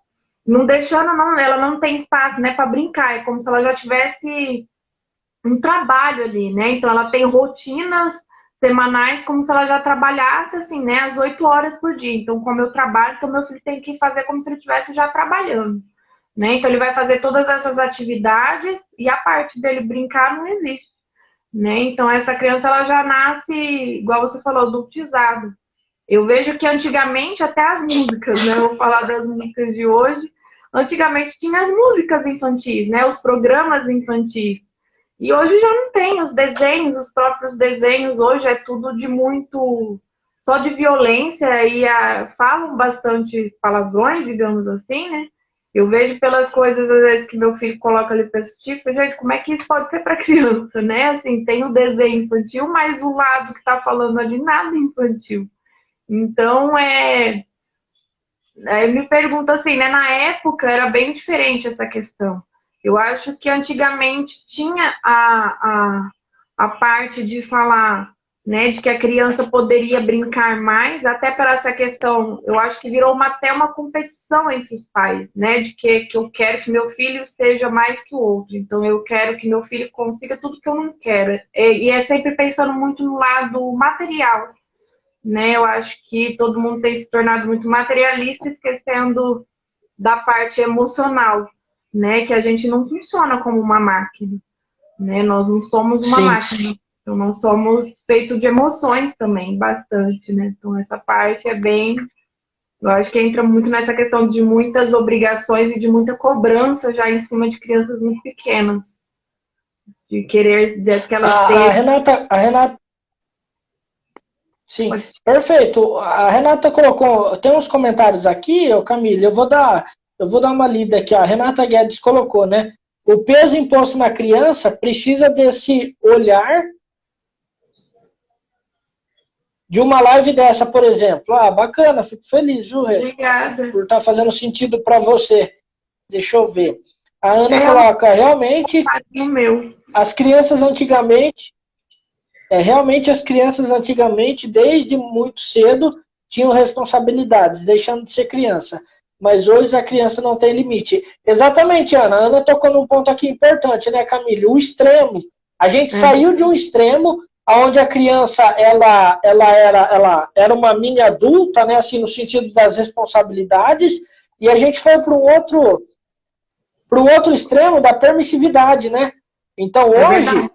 não deixando, ela não tem espaço, né, para brincar. É como se ela já tivesse um trabalho ali, né? Então, ela tem rotinas semanais como se ela já trabalhasse, assim, né, às 8 horas por dia. Então, como eu trabalho, então meu filho tem que fazer como se ele estivesse já trabalhando, né? Então, ele vai fazer todas essas atividades e a parte dele brincar não existe, né? Então, essa criança, ela já nasce, igual você falou, adultizada. Eu vejo que antigamente até as músicas, né? Eu vou falar das músicas de hoje. Antigamente tinha as músicas infantis, né? Os programas infantis. E hoje já não tem os desenhos, os próprios desenhos. Hoje é tudo de muito... só de violência e falam bastante palavrões, digamos assim, né? Eu vejo pelas coisas, às vezes, que meu filho coloca ali para assistir. Gente, como é que isso pode ser para criança, né? Assim, tem o desenho infantil, mas o lado que tá falando ali, nada infantil. Então, eu me pergunto assim, né? Na época era bem diferente essa questão. Eu acho que antigamente tinha a parte de falar, né, de que a criança poderia brincar mais, até para essa questão, eu acho que virou até uma competição entre os pais, né, de que eu quero que meu filho seja mais que o outro, então eu quero que meu filho consiga tudo que eu não quero. E é sempre pensando muito no lado material, né? Eu acho que todo mundo tem se tornado muito materialista, esquecendo da parte emocional, né? Que a gente não funciona como uma máquina, né? Nós não somos uma máquina, então nós somos feitos de emoções também, bastante, né? Então essa parte é bem, eu acho que entra muito nessa questão de muitas obrigações e de muita cobrança já em cima de crianças muito pequenas, de querer que elas tenham. A Renata Sim, perfeito. A Renata colocou, tem uns comentários aqui, Camila, eu vou dar uma lida aqui. A Renata Guedes colocou, né? O peso imposto na criança precisa desse olhar de uma live dessa, por exemplo. Ah, bacana, fico feliz, viu, Rê? Obrigada. Por estar fazendo sentido para você. Deixa eu ver. A Ana coloca, realmente, no meu. as crianças antigamente, desde muito cedo, tinham responsabilidades, deixando de ser criança. Mas hoje a criança não tem limite. Exatamente, Ana. A Ana tocou num ponto aqui importante, né, Camille? O extremo. A gente saiu de um extremo onde a criança ela era uma mini adulta, né, assim, no sentido das responsabilidades, e a gente foi para um outro extremo da permissividade, né? Então hoje,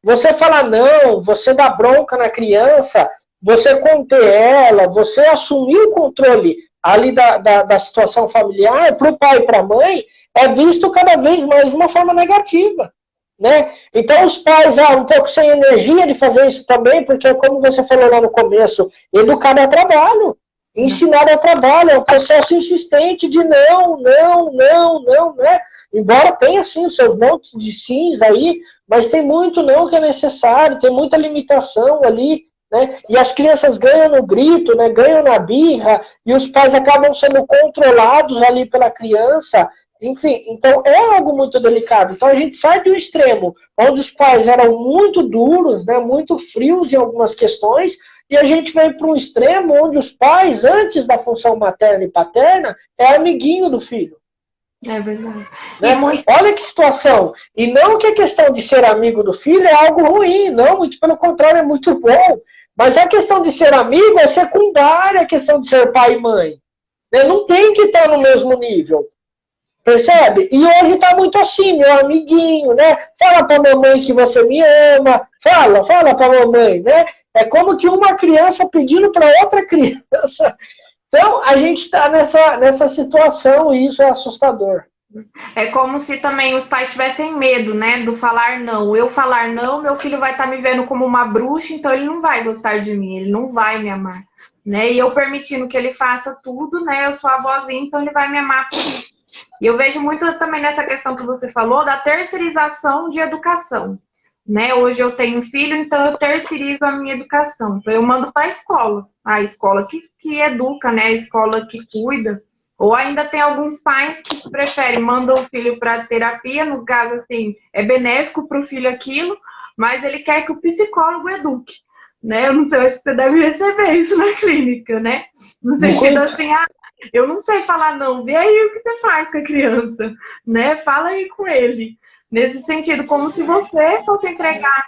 você fala não, você dá bronca na criança, você conter ela, você assumir o controle ali da situação familiar para o pai e para a mãe, é visto cada vez mais de uma forma negativa. Né? Então os pais um pouco sem energia de fazer isso também, porque como você falou lá no começo, educar é trabalho, ensinar é trabalho, é um processo insistente de não, né? Embora tenha sim os seus montes de sims aí, mas tem muito não que é necessário, tem muita limitação ali, né? E as crianças ganham no grito, né? Ganham na birra, e os pais acabam sendo controlados ali pela criança. Enfim, então é algo muito delicado. Então a gente sai do extremo, onde os pais eram muito duros, né, muito frios em algumas questões, e a gente vem para um extremo onde os pais, antes da função materna e paterna, é amiguinho do filho. É verdade. Né? Olha que situação. E não que a questão de ser amigo do filho é algo ruim, não, muito pelo contrário, é muito bom. Mas a questão de ser amigo é secundária, a questão de ser pai e mãe. Né? Não tem que estar no mesmo nível. Percebe? E hoje está muito assim, meu amiguinho, né? Fala para a mamãe que você me ama. Fala para a mamãe, né? É como que uma criança pedindo para outra criança. Então, a gente está nessa situação e isso é assustador. É como se também os pais tivessem medo, né? Do falar não. Eu falar não, meu filho vai estar me vendo como uma bruxa, então ele não vai gostar de mim, ele não vai me amar. Né? E eu permitindo que ele faça tudo, né? Eu sou a avózinha, então ele vai me amar por isso. E eu vejo muito também nessa questão que você falou da terceirização de educação. Né? Hoje eu tenho filho, então eu terceirizo a minha educação. Então eu mando para a escola que educa, né? A escola que cuida. Ou ainda tem alguns pais que preferem, mandam o filho para terapia, no caso assim, é benéfico para o filho aquilo, mas ele quer que o psicólogo eduque. Né? Eu não sei, acho que você deve receber isso na clínica, né? No sentido assim, eu não sei falar não, vê aí o que você faz com a criança, né? Fala aí com ele. Nesse sentido, como se você fosse entregar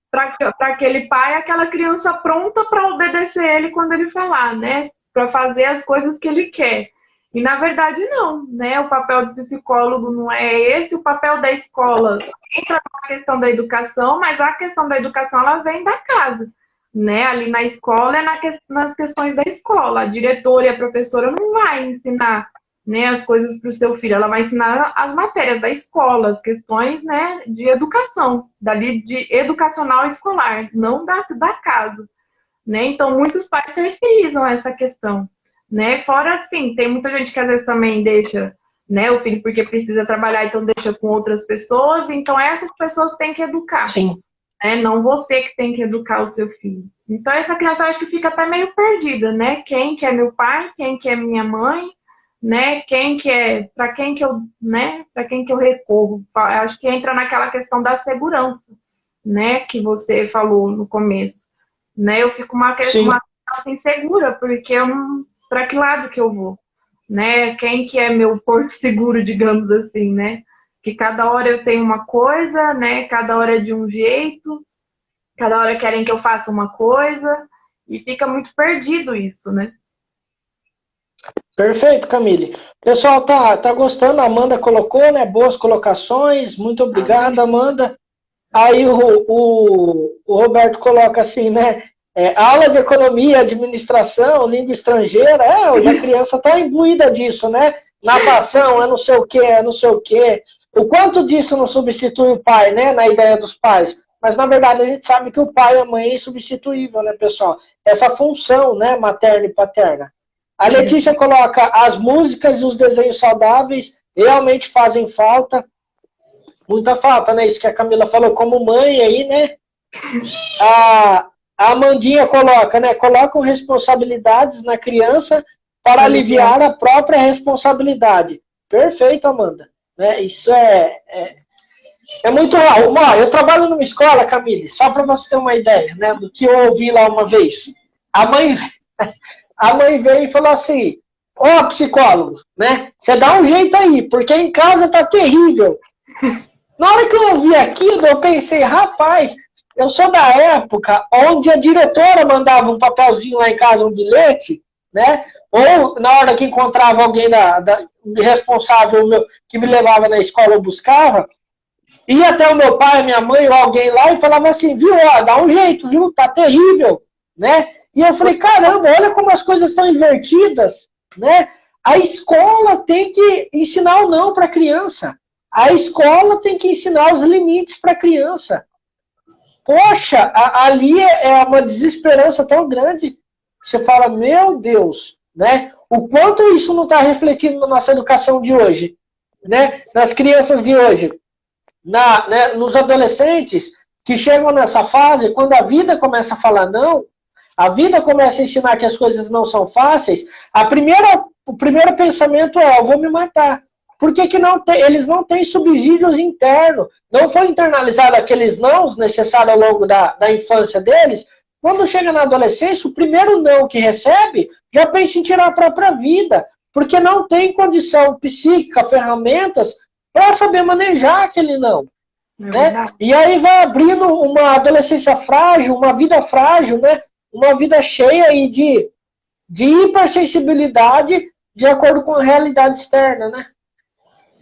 para aquele pai aquela criança pronta para obedecer ele quando ele falar, né? Para fazer as coisas que ele quer. E na verdade não, né? O papel do psicólogo não é esse, o papel da escola entra na questão da educação, mas a questão da educação ela vem da casa. Né, ali na escola nas questões da escola. A diretora e a professora não vai ensinar, né, as coisas para o seu filho, ela vai ensinar as matérias da escola, as questões, né, de educação, dali de educacional escolar, não da casa. Né? Então, muitos pais terceirizam essa questão. Né? Fora, assim, tem muita gente que às vezes também deixa, né, o filho porque precisa trabalhar, então deixa com outras pessoas, então essas pessoas têm que educar. Sim. Não você que tem que educar o seu filho. Então essa criança eu acho que fica até meio perdida, né? Quem que é meu pai, quem que é minha mãe, né? Para quem que eu, né? Para quem que eu recorro? Eu acho que entra naquela questão da segurança, né? Que você falou no começo, né? Eu fico uma criança insegura porque eu não, para que lado que eu vou, né? Quem que é meu porto seguro, digamos assim, né? Que cada hora eu tenho uma coisa, né? Cada hora é de um jeito, cada hora querem que eu faça uma coisa, e fica muito perdido isso, né? Perfeito, Camille. O pessoal tá gostando, a Amanda colocou, né? Boas colocações, muito obrigado, Amanda. Aí o Roberto coloca assim, né? Aula de economia, administração, língua estrangeira, hoje a criança tá imbuída disso, né? Natação, é não sei o quê. O quanto disso não substitui o pai, né? Na ideia dos pais. Mas, na verdade, a gente sabe que o pai e a mãe é insubstituível, né, pessoal? Essa função, né, materna e paterna. A Letícia coloca as músicas e os desenhos saudáveis realmente fazem falta. Muita falta, né? Isso que a Camila falou como mãe aí, né? A Amandinha coloca, né? Colocam responsabilidades na criança para aliviar a própria responsabilidade. Perfeito, Amanda. Né? Isso é muito real. Eu trabalho numa escola, Camille, só para você ter uma ideia, né, do que eu ouvi lá uma vez. A mãe veio e falou assim: ó, psicólogo, né? Você dá um jeito aí, porque em casa tá terrível. Na hora que eu ouvi aquilo, eu pensei, rapaz, eu sou da época onde a diretora mandava um papelzinho lá em casa, um bilhete, né? Ou na hora que encontrava alguém responsável que me levava na escola, eu buscava, ia até o meu pai, minha mãe ou alguém lá e falava assim, viu, ó, dá um jeito, viu, tá terrível, né? E eu falei, caramba, olha como as coisas estão invertidas, né? A escola tem que ensinar o não para a criança. A escola tem que ensinar os limites para a criança. Poxa, ali é uma desesperança tão grande. Você fala, meu Deus, né? O quanto isso não está refletindo na nossa educação de hoje, né? Nas crianças de hoje, né? Nos adolescentes que chegam nessa fase, quando a vida começa a falar não, a vida começa a ensinar que as coisas não são fáceis, o primeiro pensamento é, eu vou me matar. Por que eles não têm subsídios internos? Não foi internalizado aqueles nãos necessários ao longo da infância deles? Quando chega na adolescência, o primeiro não que recebe já pensa em tirar a própria vida, porque não tem condição psíquica, ferramentas para saber manejar aquele não. Né? E aí vai abrindo uma adolescência frágil, uma vida frágil, né? Uma vida cheia aí de hipersensibilidade de acordo com a realidade externa, né?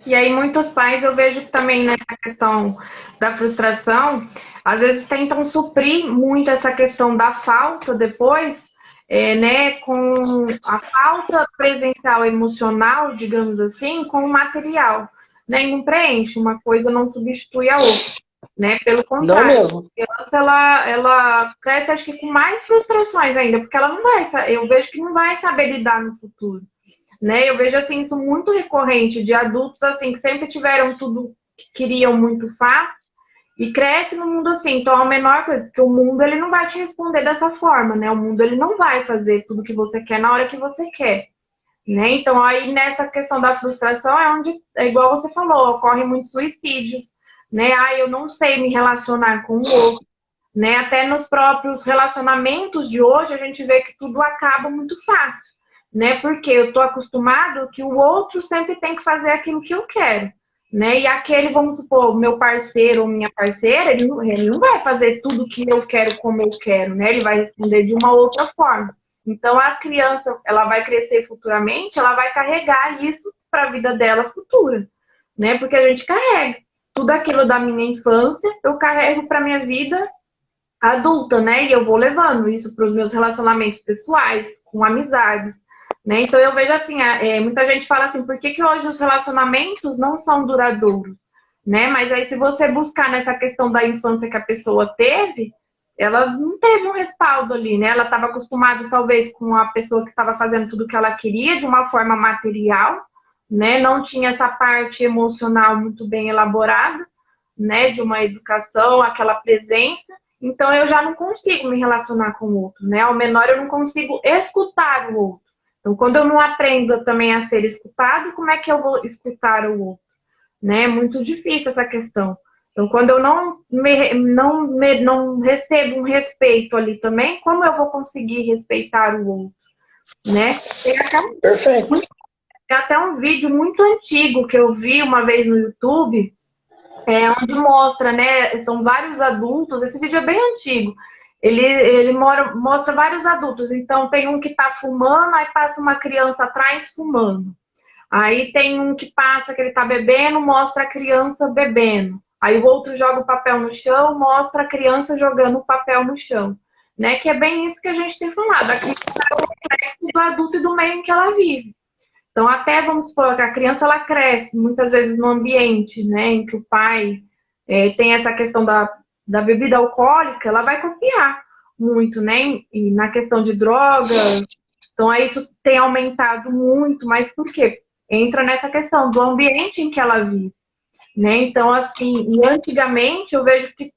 E aí muitos pais, eu vejo também nessa questão da frustração, às vezes tentam suprir muito essa questão da falta depois, né, com a falta presencial emocional, digamos assim, com o material. Né? E não preenche, uma coisa não substitui a outra. Né? Pelo contrário, a criança ela cresce, acho que com mais frustrações ainda, porque ela não vai, eu vejo que não vai saber lidar no futuro. Né? Eu vejo assim isso muito recorrente de adultos assim que sempre tiveram tudo que queriam muito fácil e cresce no mundo assim. Então a menor coisa, porque o mundo ele não vai te responder dessa forma, né? O mundo ele não vai fazer tudo que você quer na hora que você quer, né? Então aí nessa questão da frustração é onde é igual você falou, ocorrem muitos suicídios, né? Ah, eu não sei me relacionar com o outro, né? Até nos próprios relacionamentos de hoje a gente vê que tudo acaba muito fácil. Né? Porque eu estou acostumado que o outro sempre tem que fazer aquilo que eu quero, né? E aquele, vamos supor, meu parceiro ou minha parceira, ele não vai fazer tudo que eu quero como eu quero, né? Ele vai responder de uma outra forma. Então, a criança, ela vai crescer futuramente, ela vai carregar isso para a vida dela futura, né? Porque a gente carrega tudo aquilo da minha infância, eu carrego para minha vida adulta, né? E eu vou levando isso para os meus relacionamentos pessoais, com amizades. Né? Então eu vejo assim, muita gente fala assim, por que hoje os relacionamentos não são duradouros? Né? Mas aí se você buscar nessa questão da infância que a pessoa teve, ela não teve um respaldo ali, né? Ela estava acostumada talvez com a pessoa que estava fazendo tudo o que ela queria de uma forma material, né? Não tinha essa parte emocional muito bem elaborada, né? De uma educação, aquela presença. Então eu já não consigo me relacionar com o outro, né? Ao menor eu não consigo escutar o outro. Então, quando eu não aprendo também a ser escutado, como é que eu vou escutar o outro? Né? É muito difícil essa questão. Então, quando eu não recebo um respeito ali também, como eu vou conseguir respeitar o outro? Né? Tem até um vídeo muito antigo que eu vi uma vez no YouTube, onde mostra, né? São vários adultos, esse vídeo é bem antigo. Ele mostra vários adultos. Então, tem um que está fumando, aí passa uma criança atrás fumando. Aí tem um que passa que ele está bebendo, mostra a criança bebendo. Aí o outro joga o papel no chão, mostra a criança jogando o papel no chão. Né? Que é bem isso que a gente tem falado. A criança é o reflexo do adulto e do meio em que ela vive. Então, até vamos supor que a criança ela cresce muitas vezes no ambiente, né, em que o pai tem essa questão da bebida alcoólica, ela vai copiar muito, né? E na questão de drogas, então aí isso tem aumentado muito, mas por quê? Entra nessa questão do ambiente em que ela vive, né? Então, assim, e antigamente eu vejo que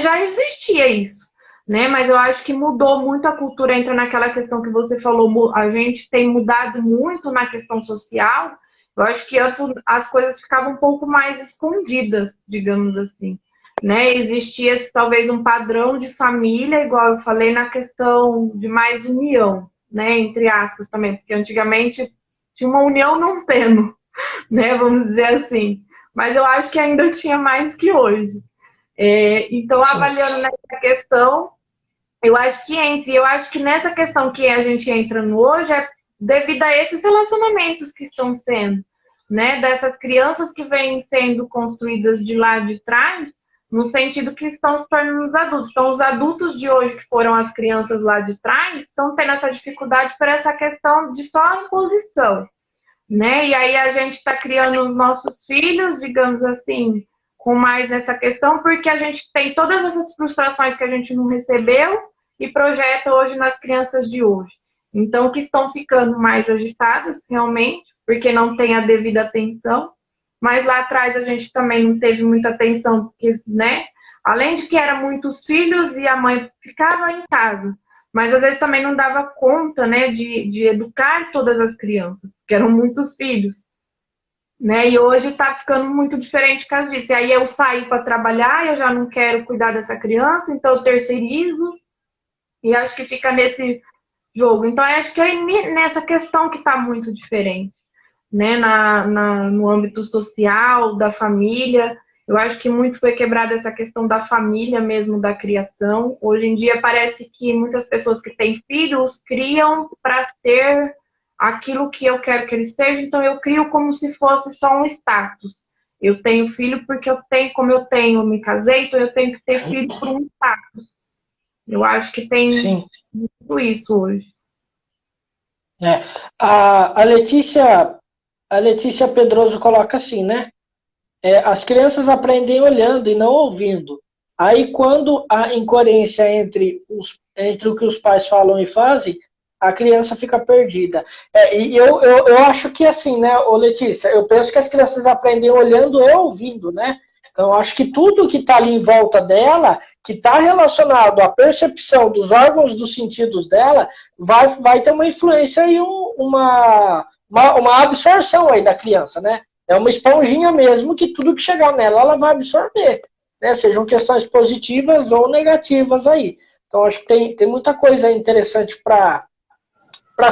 já existia isso, né? Mas eu acho que mudou muito a cultura, entra naquela questão que você falou, a gente tem mudado muito na questão social. Eu acho que antes as coisas ficavam um pouco mais escondidas, digamos assim, né? Existia talvez um padrão de família, igual eu falei, na questão de mais união, né? Entre aspas também, porque antigamente tinha uma união não tendo, né? Vamos dizer assim. Mas eu acho que ainda tinha mais que hoje. Então, Sim, avaliando nessa questão, eu acho que nessa questão que a gente entra no hoje é devido a esses relacionamentos que estão sendo, né? Dessas crianças que vêm sendo construídas de lá de trás, no sentido que estão se tornando os adultos. Então, os adultos de hoje, que foram as crianças lá de trás, estão tendo essa dificuldade por essa questão de só imposição, né? E aí a gente está criando os nossos filhos, digamos assim, com mais nessa questão, porque a gente tem todas essas frustrações que a gente não recebeu e projeta hoje nas crianças de hoje. Então, que estão ficando mais agitadas, realmente, porque não tem a devida atenção. Mas lá atrás a gente também não teve muita atenção, porque, né? Além de que eram muitos filhos e a mãe ficava em casa, mas às vezes também não dava conta, né, de educar todas as crianças, porque eram muitos filhos, né? E hoje está ficando muito diferente por causa disso. E aí eu saio para trabalhar, eu já não quero cuidar dessa criança, então eu terceirizo e acho que fica nesse jogo. Então eu acho que é nessa questão que está muito diferente, né? No âmbito social, da família. Eu acho que muito foi quebrada essa questão da família mesmo, da criação. Hoje em dia parece que muitas pessoas que têm filhos criam para ser aquilo que eu quero que eles sejam, então eu crio como se fosse só um status. Eu tenho filho porque eu tenho, como eu tenho, eu me casei, então eu tenho que ter filho por um status. Eu acho que tem sim. tudo isso hoje. É. A Letícia Pedroso coloca assim, né? As crianças aprendem olhando e não ouvindo. Aí, quando há incoerência entre o que os pais falam e fazem, a criança fica perdida. E eu acho que assim, né, ô Letícia, eu penso que as crianças aprendem olhando e ouvindo, né? Então, eu acho que tudo que está ali em volta dela, que está relacionado à percepção dos órgãos dos sentidos dela, vai ter uma influência e uma absorção aí da criança, né? É uma esponjinha mesmo que tudo que chegar nela, ela vai absorver, né? Sejam questões positivas ou negativas aí. Então, acho que tem muita coisa interessante para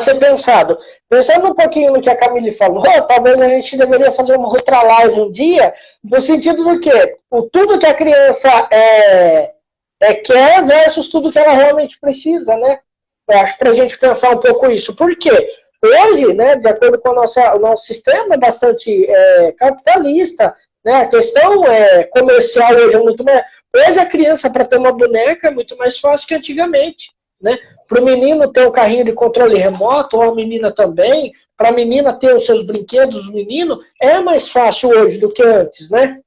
ser pensado. Pensando um pouquinho no que a Camille falou, talvez a gente deveria fazer uma outra live um dia, no sentido do quê? Tudo que a criança quer versus tudo que ela realmente precisa, né? Eu acho para a gente pensar um pouco isso. Por quê? Hoje, né, de acordo com o nosso sistema bastante capitalista, né, a questão comercial hoje é muito mais... Hoje a criança, para ter uma boneca, é muito mais fácil que antigamente. Né? Para o menino ter um carrinho de controle remoto, ou a menina também, para a menina ter os seus brinquedos, o menino, é mais fácil hoje do que antes, né?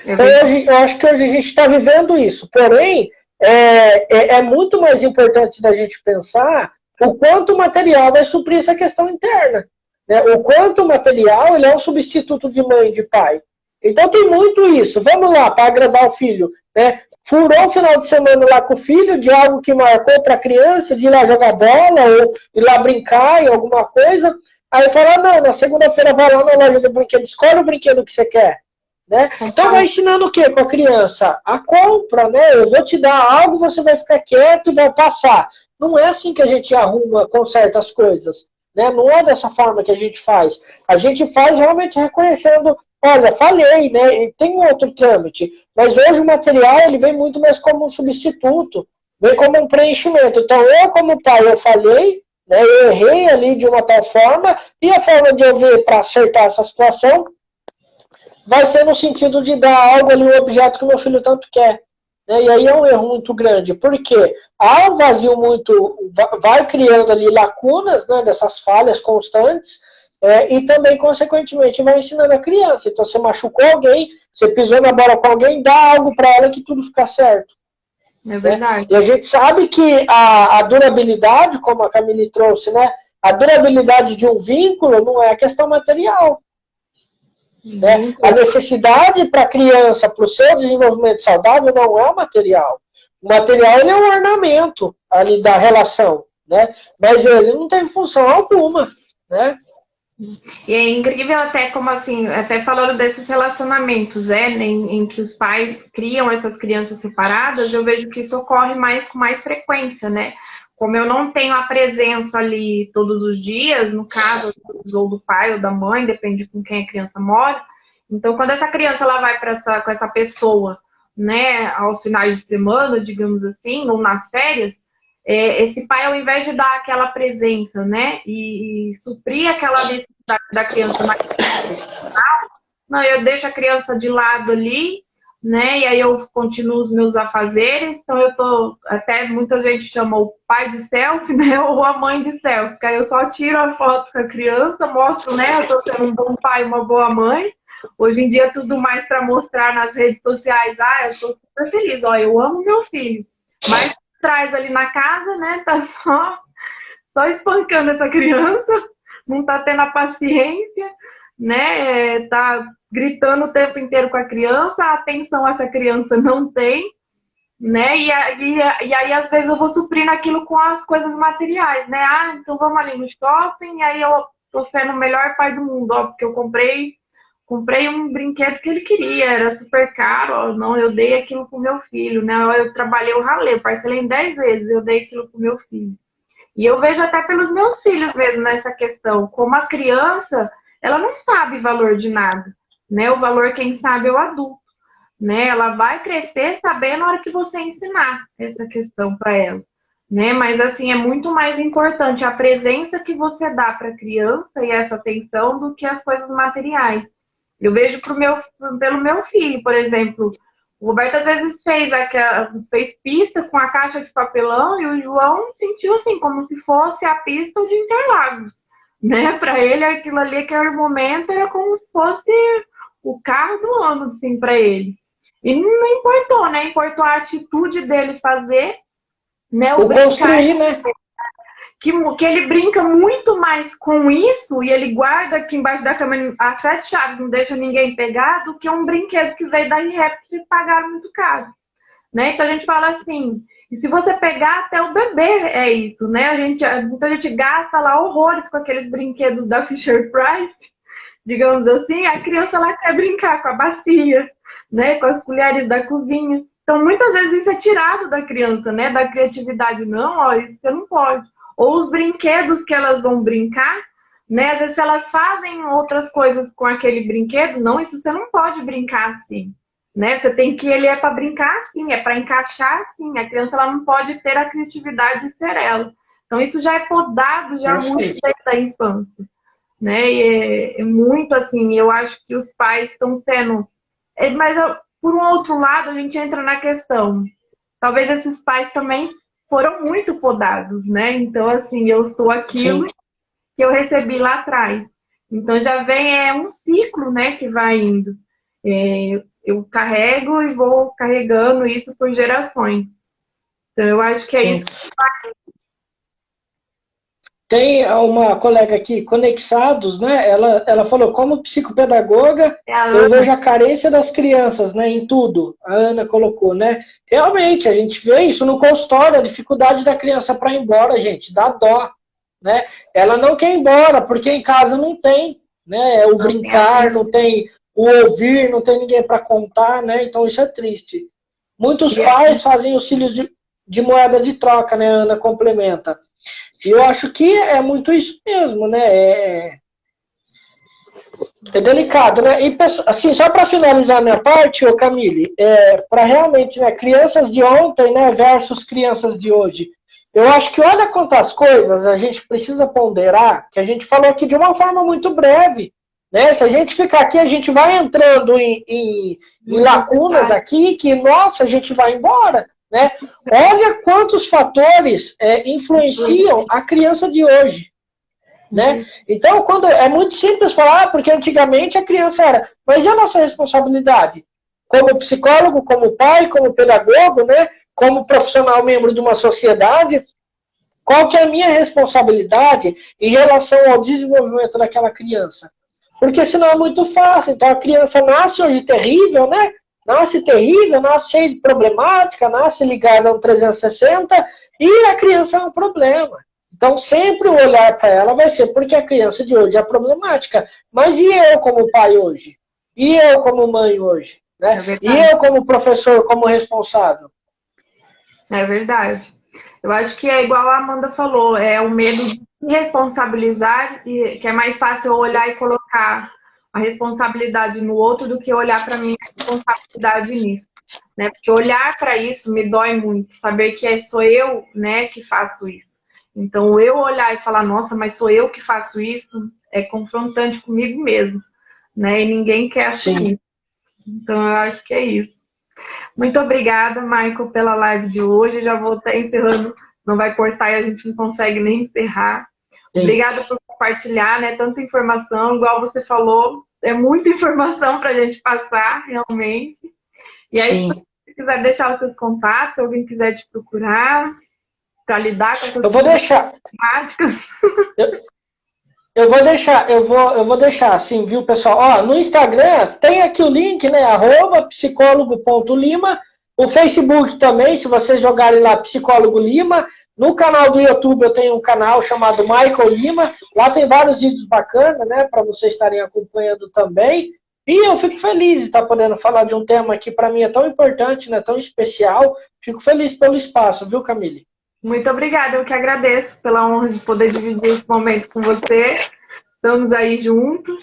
Então, eu acho que hoje a gente está vivendo isso. Porém, é muito mais importante da gente pensar o quanto o material vai suprir essa questão interna. Né? O quanto o material ele é um substituto de mãe e de pai. Então tem muito isso. Vamos lá, para agradar o filho. Né? Furou o final de semana lá com o filho de algo que marcou para a criança, de ir lá jogar bola ou ir lá brincar em alguma coisa. Aí fala, não, na segunda-feira vai lá na loja do brinquedo, escolhe o brinquedo que você quer. Né? Então vai ensinando o que com a criança? A compra, né? Eu vou te dar algo, você vai ficar quieto e vai passar. Não é assim que a gente arruma com certas coisas. Né? Não é dessa forma que a gente faz. A gente faz realmente reconhecendo, olha, falhei, né? E tem outro trâmite. Mas hoje o material ele vem muito mais como um substituto, vem como um preenchimento. Então eu, como pai, eu falhei, né? Eu errei ali de uma tal forma, e a forma de eu ver para acertar essa situação vai ser no sentido de dar algo ali, um objeto que o meu filho tanto quer. Né? E aí é um erro muito grande, porque há um vazio muito, vai criando ali lacunas, né, dessas falhas constantes, e também, consequentemente, vai ensinando a criança. Então, você machucou alguém, você pisou na bola com alguém, dá algo para ela que tudo fica certo. É verdade. Né? E a gente sabe que a durabilidade, como a Camille trouxe, né, a durabilidade de um vínculo não é a questão material. Né? A necessidade para a criança, para o seu desenvolvimento saudável, não é o material. O material ele é um ornamento ali da relação, né? Mas ele não tem função alguma, né? E é incrível até como assim, até falando desses relacionamentos, em que os pais criam essas crianças separadas, eu vejo que isso ocorre com mais frequência, né? Como eu não tenho a presença ali todos os dias, no caso, ou do pai ou da mãe, depende com quem a criança mora. Então, quando essa criança ela vai com essa pessoa, né, aos finais de semana, digamos assim, ou nas férias, esse pai, ao invés de dar aquela presença, né, e suprir aquela necessidade da criança não, eu deixo a criança de lado ali, né, e aí eu continuo os meus afazeres, então eu tô, até muita gente chama o pai de selfie, né, ou a mãe de selfie, porque aí eu só tiro a foto com a criança, mostro, né, eu tô sendo um bom pai, uma boa mãe. Hoje em dia é tudo mais para mostrar nas redes sociais, eu tô super feliz, ó, eu amo meu filho, mas traz ali na casa, né? Tá só espancando essa criança, não tá tendo a paciência, né? Tá gritando o tempo inteiro com a criança, a atenção essa criança não tem, né? E aí, às vezes, eu vou suprindo aquilo com as coisas materiais, né? Então vamos ali no shopping, aí eu tô sendo o melhor pai do mundo, ó, porque eu comprei um brinquedo que ele queria, era super caro, ó, não, eu dei aquilo pro meu filho, né? Eu trabalhei, eu ralei, parcelei em 10 vezes, eu dei aquilo pro meu filho. E eu vejo até pelos meus filhos mesmo nessa questão, como a criança, ela não sabe valor de nada, né? O valor quem sabe é o adulto, né? Ela vai crescer sabendo na hora que você ensinar essa questão para ela, né? Mas assim, é muito mais importante a presença que você dá para a criança e essa atenção do que as coisas materiais. Eu vejo pelo meu filho, por exemplo, o Roberto às vezes fez pista com a caixa de papelão e o João sentiu assim, como se fosse a pista de Interlagos, né? Para ele, aquilo ali, aquele momento, era como se fosse o carro do ano, assim, para ele. E não importou, né? Importou a atitude dele fazer, né? O construir, né? Que ele brinca muito mais com isso e ele guarda aqui embaixo da cama as 7 chaves, não deixa ninguém pegar, do que um brinquedo que veio da ReHap que pagaram muito caro, né? Então a gente fala assim, e se você pegar até o bebê é isso, né? Muita gente gasta lá horrores com aqueles brinquedos da Fisher Price, digamos assim, a criança lá quer brincar com a bacia, né? Com as colheres da cozinha. Então muitas vezes isso é tirado da criança, né? Da criatividade, não, ó, isso você não pode. Ou os brinquedos que elas vão brincar, né? Às vezes se elas fazem outras coisas com aquele brinquedo, não, isso você não pode brincar assim, né? Você tem que, ele é para brincar assim, é para encaixar assim. A criança ela não pode ter a criatividade de ser ela. Então isso já é podado já muito desde a infância, né? E é muito assim, eu acho que os pais estão sendo, mas por um outro lado a gente entra na questão, talvez esses pais também foram muito podados, né? Então, assim, eu sou aquilo que eu recebi lá atrás. Então, já vem um ciclo, né, que vai indo. Eu carrego e vou carregando isso por gerações. Então, eu acho que é isso que vai. Tem uma colega aqui, Conexados, né? Ela falou, como psicopedagoga, eu vejo a carência das crianças, né? Em tudo. A Ana colocou, né? Realmente, a gente vê isso no consultório, a dificuldade da criança para ir embora, gente, dá dó, né? Ela não quer ir embora, porque em casa não tem, né? O brincar, não tem o ouvir, não tem ninguém para contar, né? Então isso é triste. Muitos pais fazem os filhos de moeda de troca, né? A Ana complementa. E eu acho que é muito isso mesmo, né? É delicado, né? E, assim, só para finalizar a minha parte, ô Camille, para realmente, né, crianças de ontem, né, versus crianças de hoje, eu acho que olha quantas coisas a gente precisa ponderar, que a gente falou aqui de uma forma muito breve, né? Se a gente ficar aqui, a gente vai entrando em lacunas aqui, que, nossa, a gente vai embora. Né? Olha quantos fatores influenciam a criança de hoje. Né? Então, quando é muito simples falar, porque antigamente a criança era, mas e a nossa responsabilidade? Como psicólogo, como pai, como pedagogo, né? Como profissional membro de uma sociedade, qual que é a minha responsabilidade em relação ao desenvolvimento daquela criança? Porque senão é muito fácil. Então a criança nasce hoje terrível, né? Nasce terrível, nasce cheia de problemática, nasce ligada a um 360 e a criança é um problema. Então sempre o olhar para ela vai ser porque a criança de hoje é problemática. Mas e eu como pai hoje? E eu como mãe hoje? Né? E eu como professor, como responsável? É verdade. Eu acho que é igual a Amanda falou, é o medo de se responsabilizar, e que é mais fácil eu olhar e colocar a responsabilidade no outro do que olhar para minha responsabilidade nisso, né? Porque olhar para isso me dói muito, saber que sou eu, né, que faço isso. Então, eu olhar e falar, nossa, mas sou eu que faço isso, é confrontante comigo mesmo, né? E ninguém quer assumir. Então, eu acho que é isso. Muito obrigada, Michael, pela live de hoje. Já vou até encerrando, não vai cortar e a gente não consegue nem encerrar. Sim. Obrigada por compartilhar, né? Tanta informação, igual você falou, é muita informação para a gente passar, realmente. E aí, Sim. se você quiser deixar os seus contatos, se alguém quiser te procurar para lidar com essas eu vou deixar temáticas. Eu vou deixar assim, viu, pessoal? Ó, no Instagram tem aqui o link, né? @psicólogo.lima. O Facebook também, se vocês jogarem lá Psicólogo Lima. No canal do YouTube eu tenho um canal chamado Michael Lima. Lá tem vários vídeos bacanas, né? Para vocês estarem acompanhando também. E eu fico feliz de estar podendo falar de um tema que para mim é tão importante, né? Tão especial. Fico feliz pelo espaço, viu, Camille? Muito obrigada, eu que agradeço pela honra de poder dividir esse momento com você. Estamos aí juntos.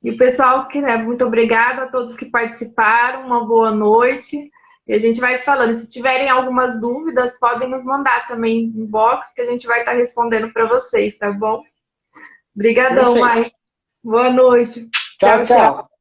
E o pessoal, muito obrigada a todos que participaram, uma boa noite. E a gente vai se falando. Se tiverem algumas dúvidas, podem nos mandar também no inbox, que a gente vai estar respondendo para vocês, tá bom? Obrigadão, Mike. Boa noite. Tchau, tchau.